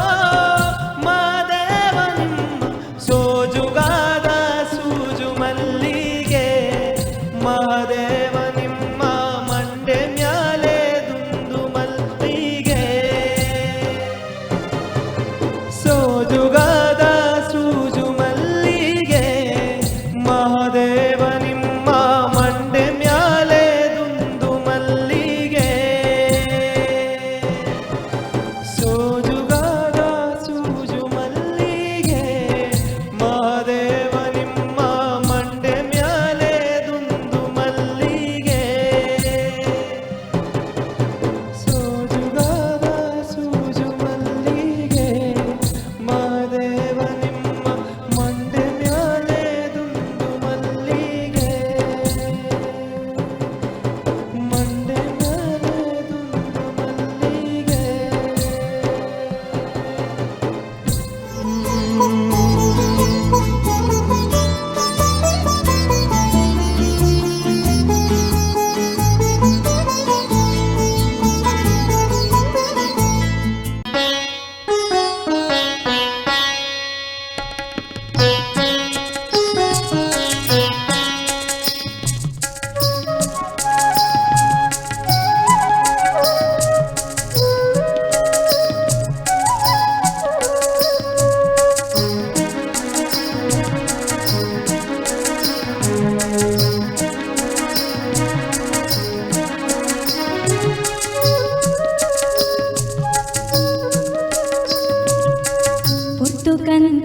ಮಾದೇವ ನಿಮ್ಮ ಸೋಜುಗಾದ ಸೂಜು ಮಲ್ಲಿಗೆ ಮಹಾದೇವ ನಿಮ್ಮ ಮಂಡೆ ಮ್ಯಾಲೆ ದುಂದು ಮಲ್ಲಿಗೆ ಸೋಜುಗಾದ ಸೂಜು ಮಲ್ಲಿಗೆ ಮಹಾದೇವ ನಿಮ್ಮ ಮಂಡೆ ಮ್ಯಾಲೆ ದುಂದು ಮಲ್ಲಿಗೆ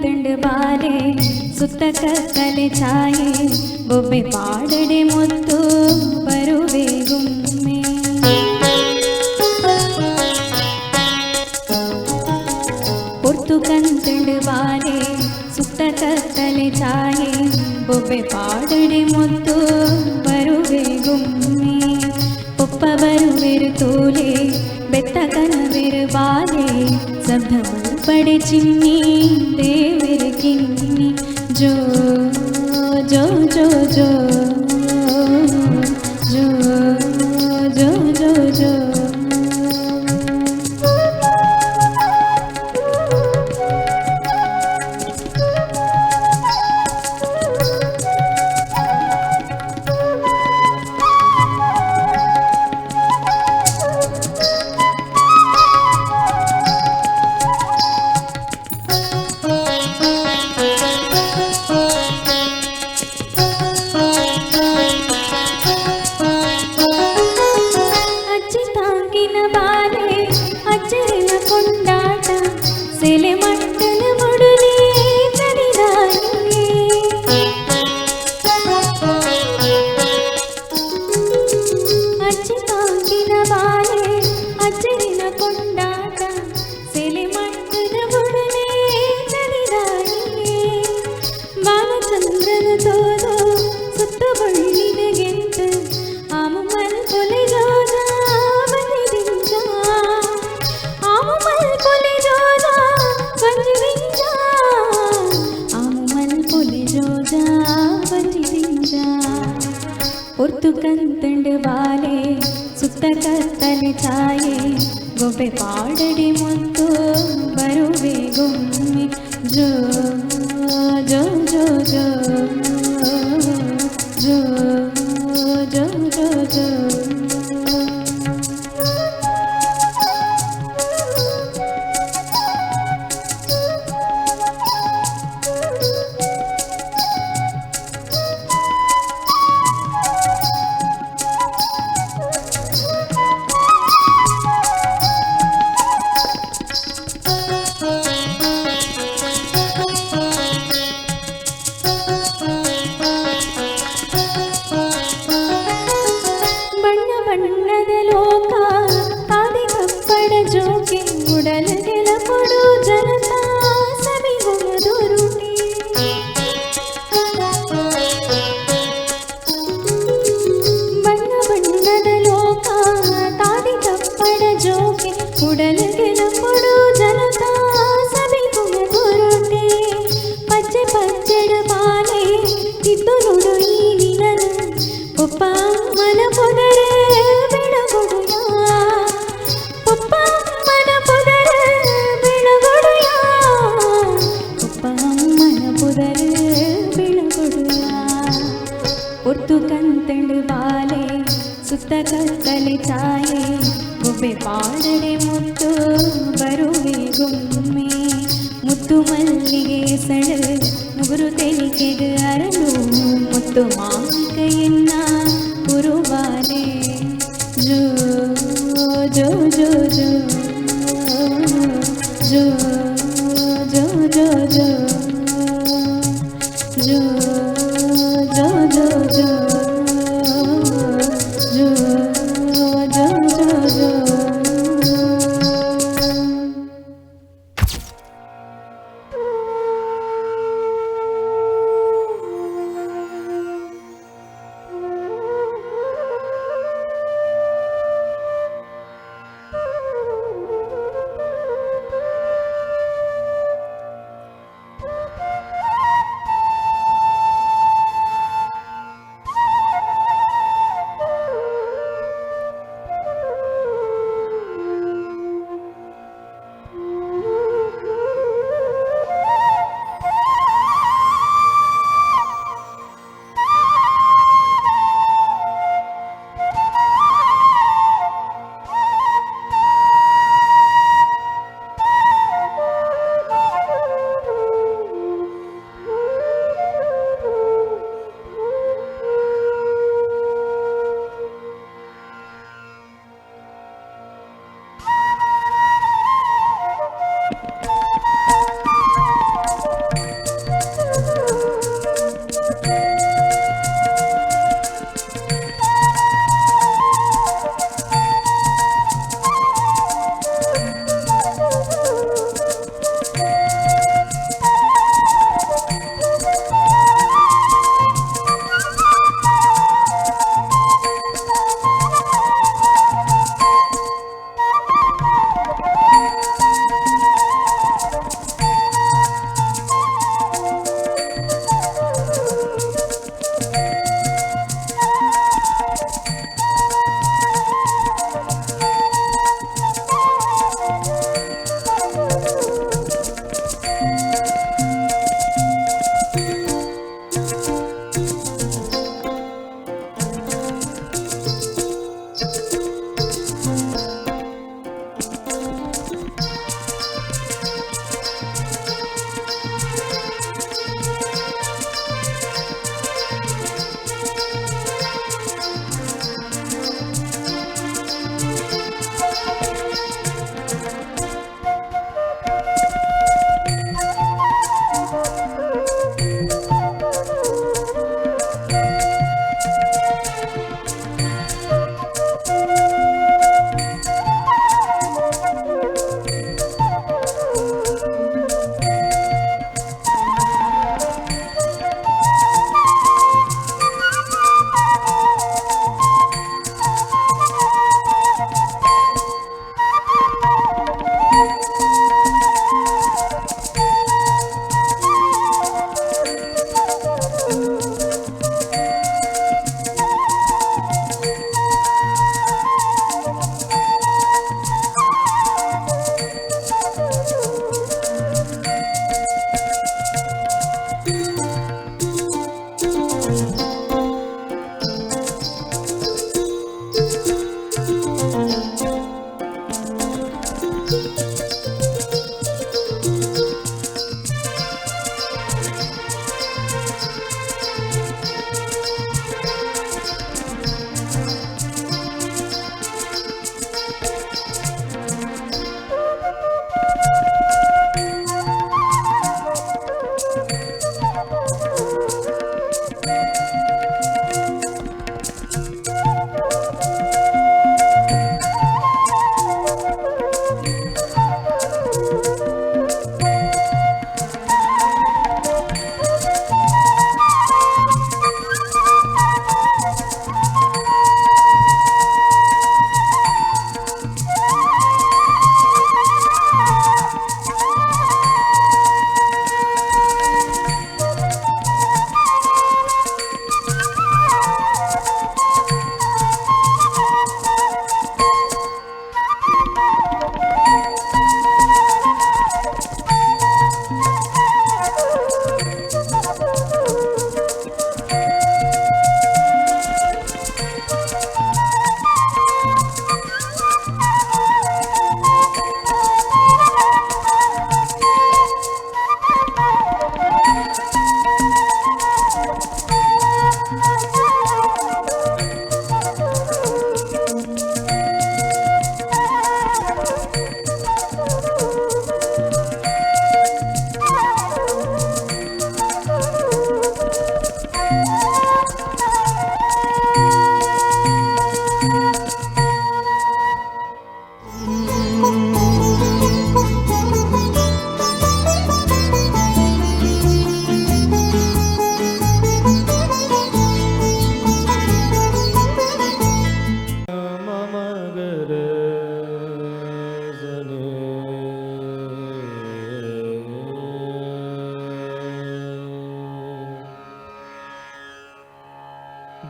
ಕಂತಂಡು ಬಾಲೆ ಸುತ್ತ ಕತ್ತಲೆ ಛಾಯೆ ಬೊಬ್ಬೆ ಪಾಡಡೆ ಮುತ್ತು ಬರುವೆ ಗುಮ್ಮೆ ಪೊರ್ತು ಕಂತಂಡು ಬಾಲೆ ಸುತ್ತ ಕತ್ತಲೆ ಛಾಯೆ ಬೊಬ್ಬೆ ಪಾಡಡೆ ಮುತ್ತು ಬರುವೆ ಗುಮ್ಮೆ ಒಪ್ಪ ಬರುವೆರು ತೋಲೆ ಬೆತ್ತ ಕನವೆರು ಬಾಲೆ ಶಬ್ದವು ಪಡೆ ಚಿನ್ನಿ ದೇವೆರು ಕಿನ್ನಿ ಜೋ ಜೋ ಜೋ ಜೋ ಜೋ ಜೋ ಜೋ ಜೋ ಸೆಲೆ ಮಟ್ಟನ ಮುಡುಲಿ ಕಡಿದಾಯಿ ಅಜ್ಜಿ ತಾಂಗಿನ ಬಾಲೆ ಅಜ್ಜರಿನ ಕೊಂಡಾಟ ಸೆಲೆ ಮಟ್ಟನ ಮುಡುಲಿ ಕಡಿದಾಯಿ ಬಾಲಚಂದ್ರನ ತೋದು ಸುತ್ತ ಬಳ್ಳಿನ ಗೆಂಟು ಆಮು ಮಲ್ ಕೊಲೆ ಜೋಜ ಬಂದಿದಿಂಜ ಆಮು ಮಲ್ ಕೊಲೆ ಜೋಜ ಒರ್ತು ಕಂತಂಡು ಬಾಲೆ ಸುತ್ತ ಕತ್ತಲೆ ಛಾಯೆ ಗೊಬ್ಬೆ ಪಾಡಡೆ ಮುತ್ತು ಬರುವೆ ಗುಮ್ಮೆ ಜೋ ಜೋ ಜೋ ಜೋ ಜೋ ಜೋ ಜೋ ಜೋ ಬಣ್ಣದ ಲೋಕ ತಾದಿ ಕಪ್ಪಡ ಜೋಕೆ ಉಡಲಗೆಲ ಕೊಡು ಜನತಾ ಸವಿಗುಣದೊರುಟಿ ಬಣ್ಣದ ಲೋಕ ತಾದಿ ಕಪ್ಪಡ ಜೋಕೆ ಉಡಲಗೆಲ ಕೊಡು ಜನತಾ ಸವಿಗುಣದೊರುಟಿ ಪಚ್ಚೆ ಪಚ್ಚೆಡ ಬಾಲೆ ಇದ್ದು ನುಡು ಈ ನಿನನು ಒಪ್ಪ ಮನ ಪೊದರೆ ಒರ್ತು ಕಂತಂಡು ಬಾಲೆ ಸುತ್ತ ಕತ್ತಲೆ ಛಾಯೆ ಗೊಬ್ಬೆ ಪಾಡಡೆ ಮುತ್ತು ಬರುವೆ ಗುಮ್ಮೆ ಮುತ್ತು ಮಲ್ಲಿಗೆ ಸಡಲ್ ಮುಗುರು ತೆಲಿಕೆಗೆ ಅರಳು ಮುತ್ತು ಮಾವಿಕೈಯನ್ನ ಕುರುಬಾಲೆ ಜೋ ಜೋ ಜೋ ಜೋ ಜೋ ಜೋ ಜೋ ಜೋ ಜೋ ಜೋ ಜೋ ಜೋ ಜೋ ಜೋ ಜೋ ಜೋ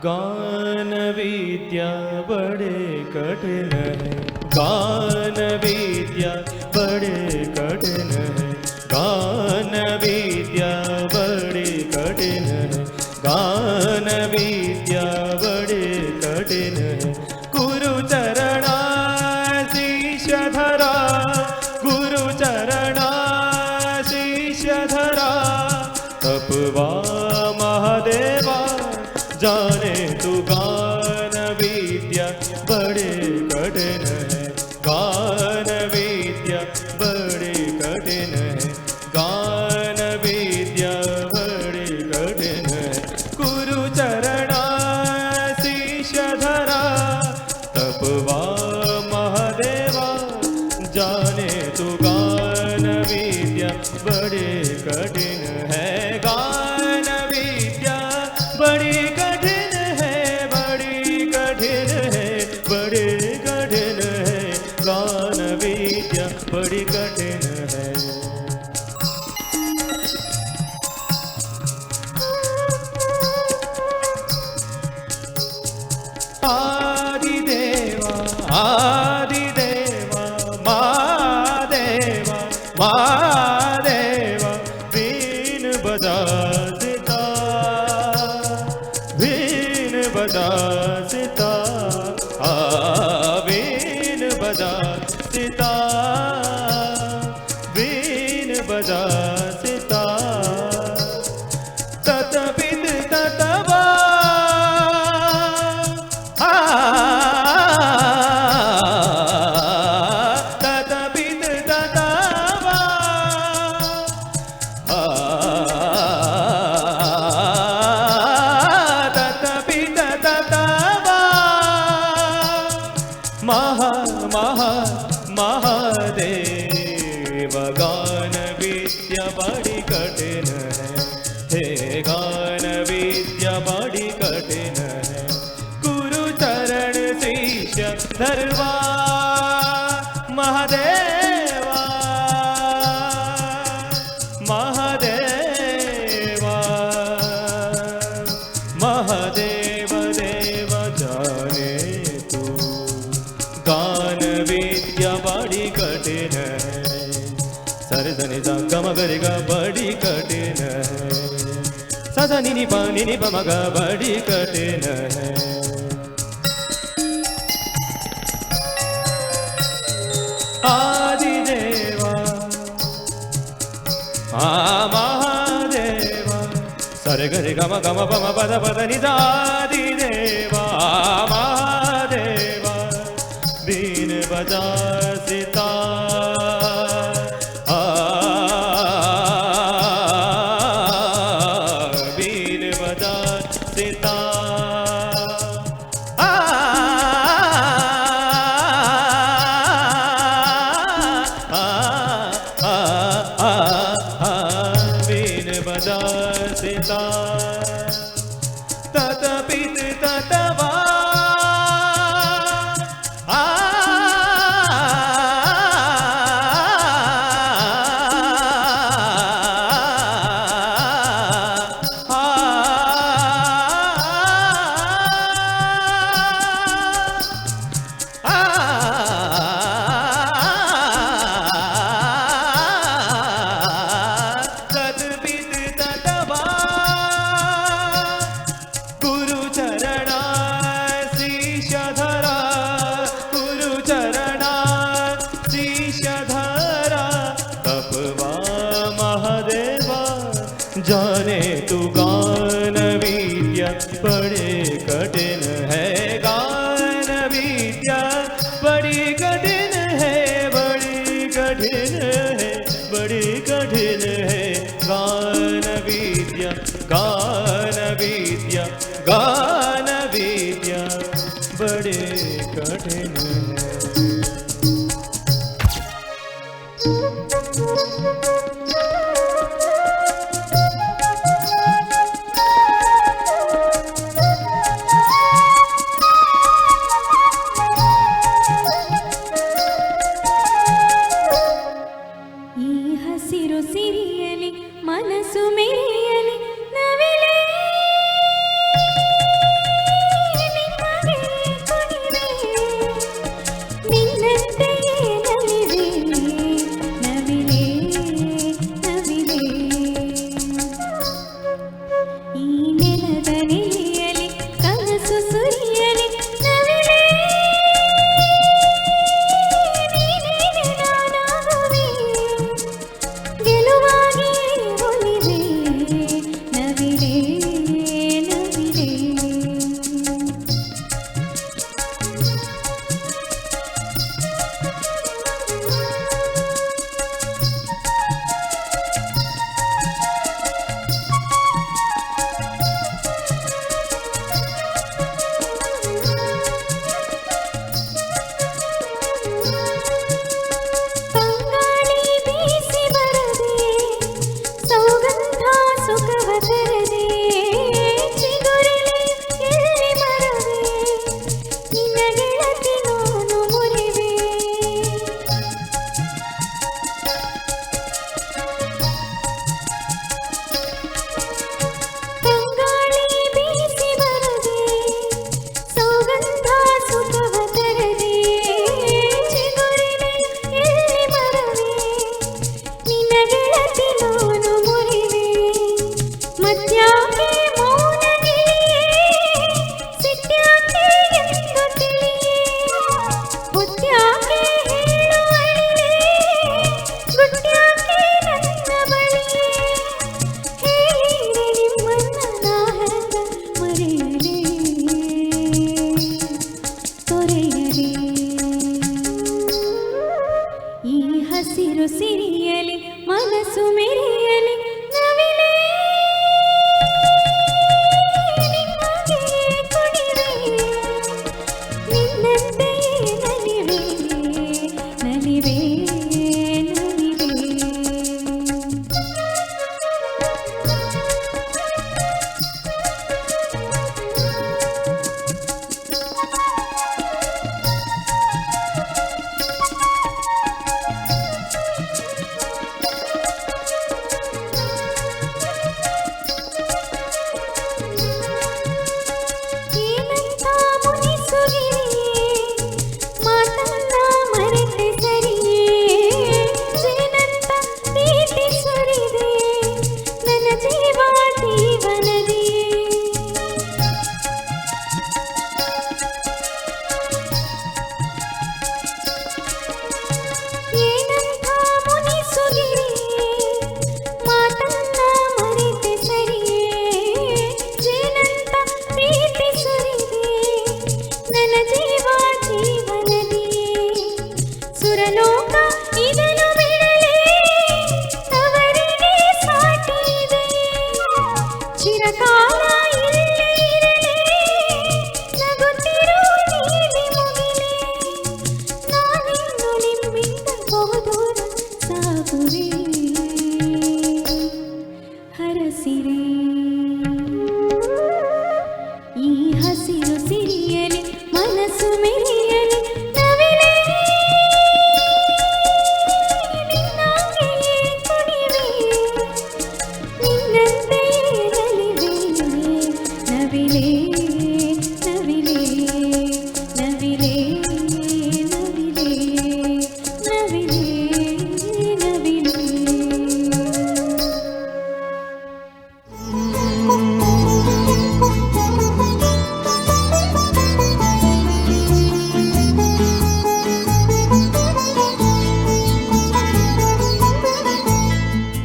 गान विद्या बड़े कठिन है, गान विद्या बड़े कठिन है, गान विद्या बड़े कठिन है, गान विद्या बड़े कठिन है। गुरु चरणा शीश धरा, गुरु चरणा शीश धरा, तपवा महादेवा जाने तू गान विद्या बड़े कठिन है, गान विद्या बड़े कठिन है, गान विद्या बड़े कठिन है। गुरु चरणा शीश धरा, तपवा महादेवा जाने तू गान विद्या बड़े कठिन है, गान विद्या बड़ी कठिन है, बड़ी कठिन है, बड़ी कठिन है, गान विद्या बड़ी कठिन है। आदिदेवा आदिदेवा महादेवा महादेवा बीन बजाता, बीन बजाता, बीन बजाता, बीन बजाता, ततबिद ततवा ततबिद ततवा ततबिद ततवा महा महा महादेव गान विद्या बड़ी कठिन है, हे गान विद्या बड़ी कठिन है। गुरु चरण शीश धरवा महादेवा महादेवा महादेव देव जाने तू गान विद्या बड़ी कठिन है। सरधनि सा गम गरेगा बड़ी कठिन है, सदा नि पा मगा बड़ी कठिन है। आदिदेवा महादेवा सरे गरे गम गम पम पद पद नि आदिदेवा महादेवा बीन बजा सीता बीन बजा सीता बीन बजा सीता ततपित ततवा ಮನಸ್ಸು ಮೆರೆಯಲಿ ನವಿಲೇ ನಿನ್ನಗೆ ಕುಣಿವೆ ನಿನ್ನಂತೆಯೇ ನಲಿವೆ ನವಿಲೇ ನವಿಲೇ ಈ ನೆಲದ ನೆಲೆಯಲಿ ಕನಸು ಸುರಿಯಲಿ ನವಿಲೇ ನೀನೇನೆ ನಾನಾಗುವೆ ಗೆಲುವಾಗಿ ಒಲಿವೆ ನವಿಲೇ ನವಿಲೇ ತಂಗಾಳಿ ಬೀಸಿ ಬರದೆ ಸೌಗಂಧ ಸುಖವ ತರದೆ ಚಿಗುರಿಲೆ ಎಲ್ಲಿ ಮರವೆ ನಿನ್ನ ಗೆಳತಿ ನಾನು ಮುರಿವೆ ತಂಗಾಳಿ ಬೀಸಿ ಬರದೆ ಸೌಗಂಧ ಸುಖವ ತರದೆ ಚಿಗುರಿಲೆ ಎಲ್ಲಿ ಮರವೆ ನಿನ್ನ ಗೆಳತಿ ನಾನು ಮುರಿವೆ ಮತ್ಯಾಕೆ ಮೌನ ಗಿಳಿಯೇ ಸಿಟ್ಯಾಕೆ ಎಂದು ತಿಳಿಯೇ ಹೊತ್ಯಾಕೆ ಹೇಳುವಳಿವೆ ಗುಟ್ಯಾಕೆ ನನ್ನ ಬಳಿಯೇ ಹೇಳಿರೆ ನಿಮ್ಮನ್ನ ನಾ ಹೆಂಗ ಮರೆಯಲೇ ತೊರೆಯಲೇ ಈ ಹಸಿರು ಸಿರಿಯಲಿ ಮನಸ್ಸು ಮೆರೆಯಲಿ ನವಿಲೇ ನಿನ್ನಗೆ ಕುಣಿವೆ ನಿನ್ನಂತೆಯೇ ನಲಿವೆ ನಲಿವೆ ನಲಿವೆ ಏನಂತ ಮುನಿಸುಗಿರಿಯೇ ಮಾತನ್ನ ಮರೆತೆ ಸರಿಯೇ ಜೇನಂತ ಪ್ರೀತಿ ಸುರಿದೆ ನನ್ನ ಜೀವ ಜೀವನದಿಯೇ ಏನಂತ ಮುನಿಸುಗಿರಿಯೇ ಮಾತನ್ನ ಮರೆತೆ ಸರಿಯೇ ಜೇನಂತ ಪ್ರೀತಿ ಸುರಿದೆ ನನ್ನ ಜೀವ ಜೀವನದಿಯೇ ಸುರಲೋಕ ಇದನ್ನು ಬಿಡಲೇ ತವರಿಗೆ ಸಾಟಿ ಇದೆ ಚಿರಕಾಲ ಇಲ್ಲೇ ಇರಲೇ ನಗುತ್ತಿರು ನೀಲಿ ಮುಗಿಲೇ ನಾನಿನ್ನು ನಿಮ್ಮಿಂದ ಬಹುದೂರ ಸಾಗುವೆ ಹರಸಿರೆ ಈ ಹಸಿರು ಸಿರಿಯಲಿ ಮನಸ್ಸು ಮೆರೆಯಲಿ ನವಿಲೇ ನಿನ್ನಂತೆಯೇ ಕುಣಿವೆ ನಿನ್ನಂತೆಯೇ ನಲಿವೆ ನವಿಲೇ ನವಿಲೇ ನವಿಲೇ ನವಿಲೇ ನವಿಲೇ ನವಿಲೇ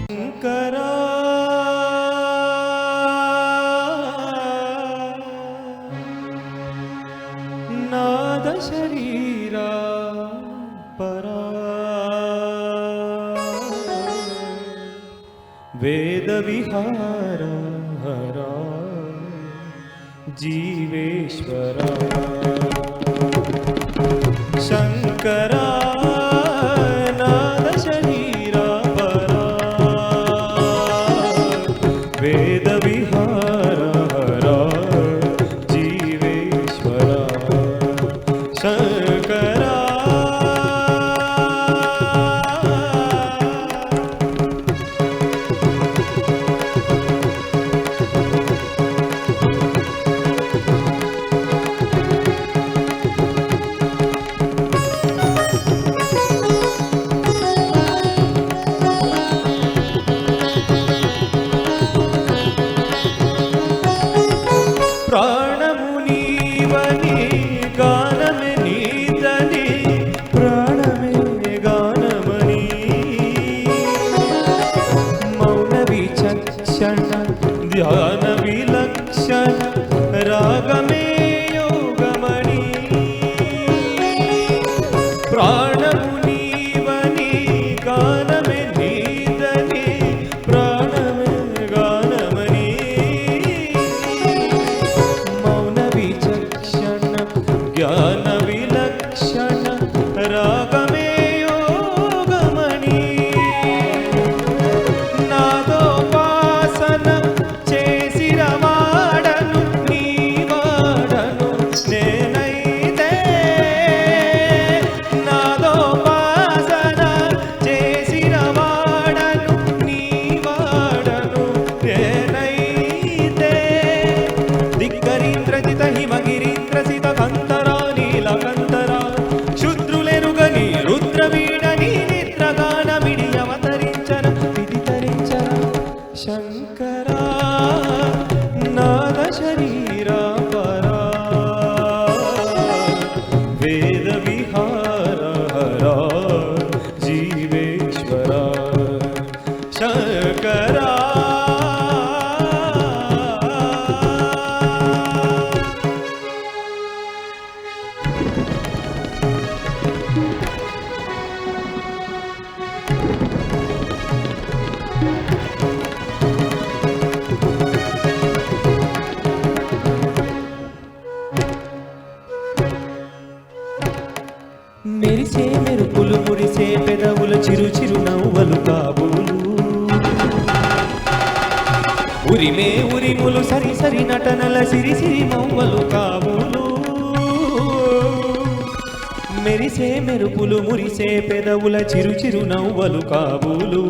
ಶಂಕರ ನಾದ ಶರೀರ ಪರ ವೇದ ವಿಹಾರ ಹರ ಜೀವೇಶ್ವರ ಶಂಕರ ನಾದ ಶರೀರ ಪರ ವೇದ ವಿಹಾರ ಹರ ಜೀವೇಶ್ವರ ಶಂಕರ చిరు చిరు నవ్వలు కాబోలు ఉరిమే ఉరిములు సరి సరి నటనల సిరి సిరి నవ్వలు కాబోలు మెరిసే మెరుపులు మురిసే పెదవుల చిరు చిరు నవ్వలు కాబోలు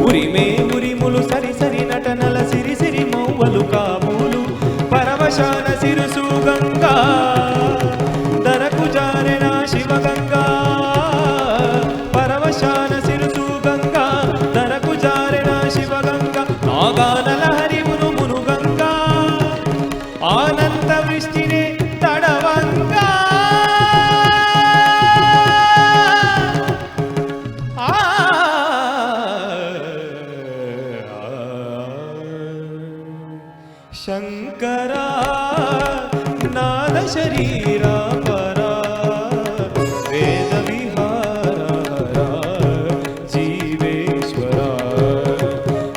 ఉరిమే ఉరిములు సరి సరి నటనల సిరి సిరి నవ్వలు కాబోలు పరవశాన సిరుసు గంగా దరకు జారెన శివగంగా పరవశాన సిరుసు గంగా దరకు జారెన శివగంగా నాగానల హరిమును మునుగంగా ఆనంద వృష్టినే తడవంగా శంకరా నాద శరీరా పరా వేద విహారా జీవేశ్వరా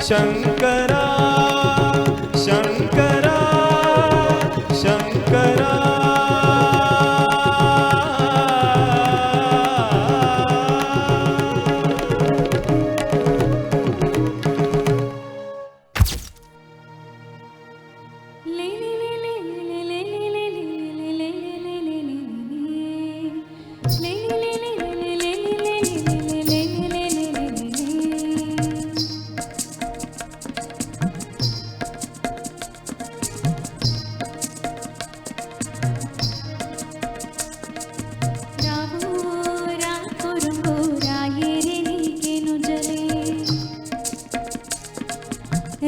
శంకరా శంకరా శంకరా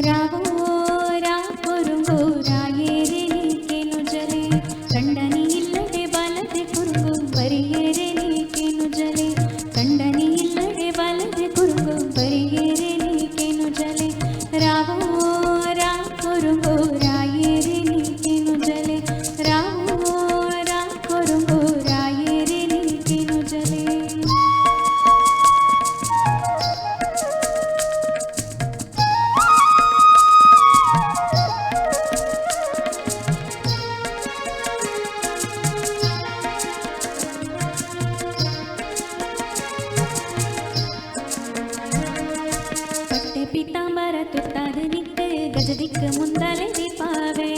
రావో రా కుರುಂಗು ರಾಯೇರೆ ನೀಕೇನು ಜಲೆ ಕಂಡನಿ ಇಲ್ಲದೆ ಬಾಲದೆ ಕುರುಂಗು ಬರಿಯೇರೆ ನೀಕೇನು ಜಲೆ ಕಂಡನಿ ಇಲ್ಲದೆ ಬಾಲದೆ ಕುರುಂಗು ಬರಿಯೇರೆ ನೀಕೇನು ಜಲೆ ರಾವೋ ರಾ ಕುರುಂಗು ರಾಯೇರೆ ನೀಕೇನು ಜಲೆ ರಾವೋ ರಾ ಕುರುಂಗು ರಾಯೇರೆ ನೀಕೇನು ಜಲೆ ಪೀತಾಂಬರ ತುತ್ತಾದ ನಿಕ್ಕ ಗಜದಿಕ್ಕ ಮುಂದಲೆ ದೀಪಾವೆ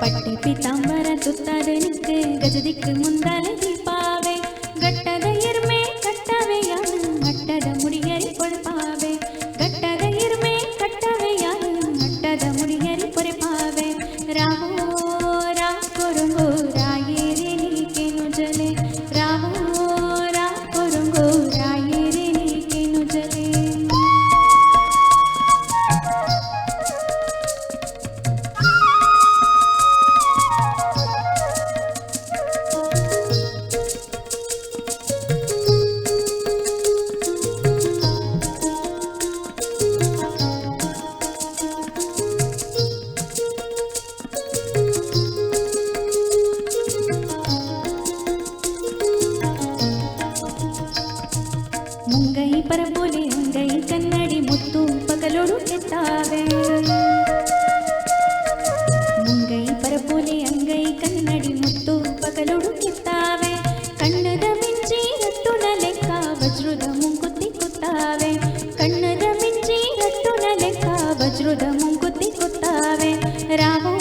ಪಟ್ಟೆ ಪೀತಾಂಬರ ತುತ್ತಾದ ನಿಕ್ಕ ಗಜದಿಕ್ಕ ಮುಂದಲೆ ದೀಪಾವೆ ಗಟ್ಟದ ಇರ್ಮೆ ಕಟ್ಟವೆ ಯಾನು ಮಟ್ಟದ ಮುಡಿಯರಿ ಕೊಳಪಾವೆ ಗಟ್ಟದ ಇರ್ಮೆ ಕಟ್ಟವೆ ಯಾನು ಮಟ್ಟದ ಮುಡಿಯರಿ ಕೊರಪಾವೆ ರಾವೋ ರಾ ಕುರುಂಗು ರಾಯೇರೆ ನೀಕೇನು ಜಲೆ ರಾವೋ ರಾ ಕುರುಂಗು ರಾಯೇರೆ ನೀಕೇನು ಜಲೆ ಮುಂಗೈ ಪರಬೋಲೆ ಅಂಗೈ ಕನ್ನಡಿ ಮುತ್ತು ಪಗಲೊಡು ಕೆತ್ತಾವೆ ಮುಂಗೈ ಪರಬೋಲೆ ಅಂಗೈ ಕನ್ನಡಿ ಮುತ್ತು ಪಗಲೊಡು ಕೆತ್ತಾವೆ ಕಣ್ಣದ ಮಿಂಚಿ ರಟ್ಟುನ ಲೆಕ್ಕ ವಜ್ರದ ಮುಂಗುತ್ತಿ ಕುತ್ತಾವೆ ಕಣ್ಣದ ಮಿಂಚಿ ರಟ್ಟುನ ಲೆಕ್ಕ ವಜ್ರದ ಮುಂಗುತ್ತಿ ಕುತ್ತಾವೆ ರಾವೋ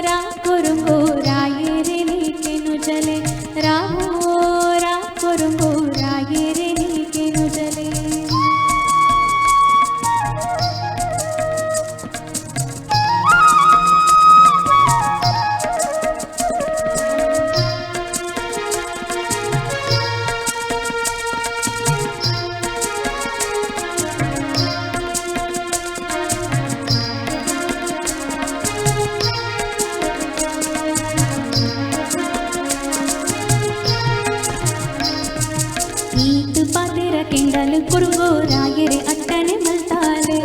ರಾ ಕುರುಂಗು ರಾಯೇರೆ ನೀಕೇನು ಜಲೆ ರಾವೋ ರಾ ಕುರುಂಗು ರಾಯೇರೆ ನೀಕೇನು ಜಲೆ ಈತು ಪಾತೆರ ಕೆಂಡಲು ಕುರುಂಗು ರಾಯೇರೆ ಅಟ್ಟನೆ ಮಲ್ತಾಲೆ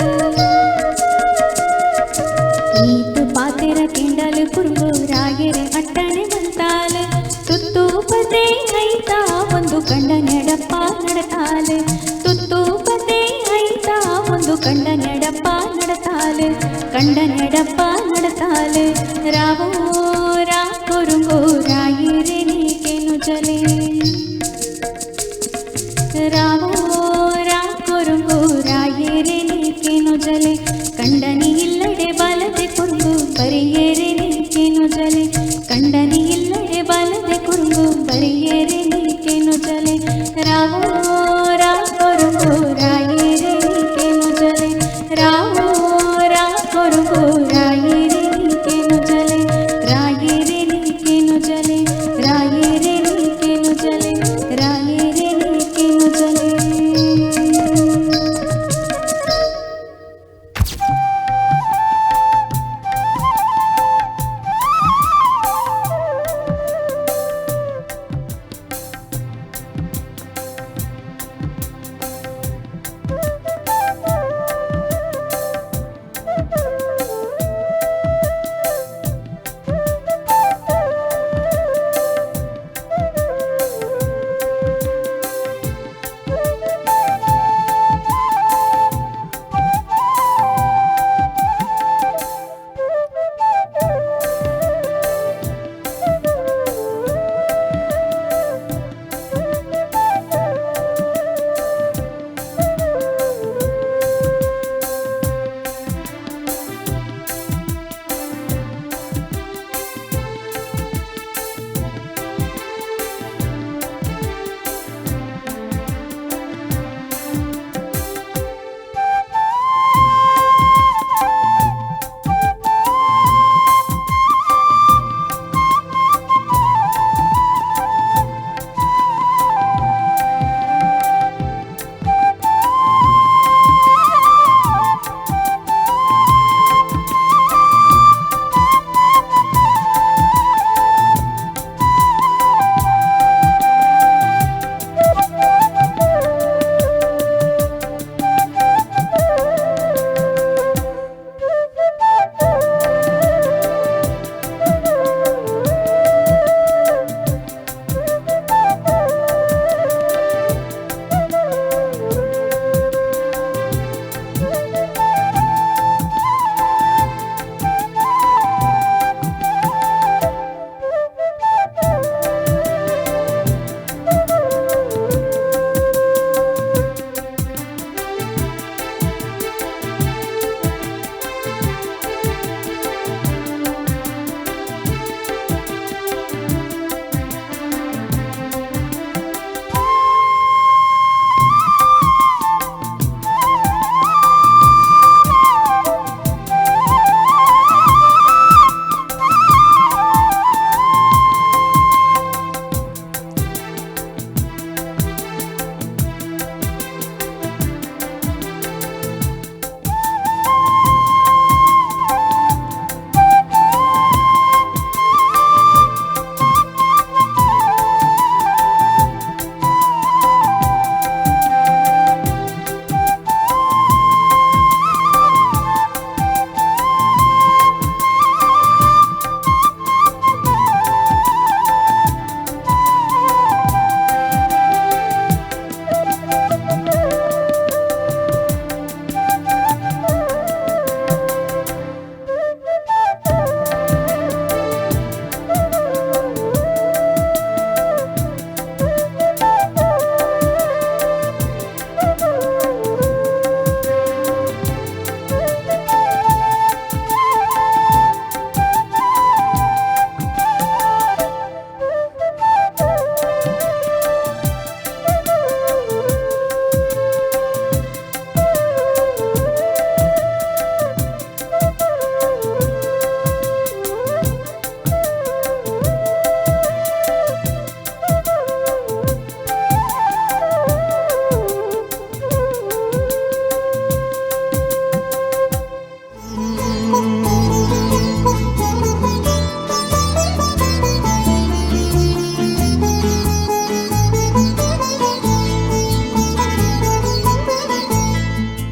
ಈತು ಪಾತೆರ ಕೆಂಡಲು ಕುರುಂಗು ರಾಯೇರೆ ಅಟ್ಟನೆ ಮಲ್ತಾಲೆ ತುತ್ತು ಪದೇ ಐತ ಒಂದು ಕಂಡ ನೆಡಪ್ಪ ನಡತಾಲೆ ತುತ್ತು ಪದೇ ಐತ ಒಂದು ಕಂಡ ನೆಡಪ್ಪ ನಡತಾಲೆ ಕಂಡ ನೆಡಪ್ಪ ನಡತಾಲೆ ರಾವೋ ರಾ ಕುರುಂಗು ರಾಯೇರೆ ನೀಕೇನು ಜಲೆ ರಾವ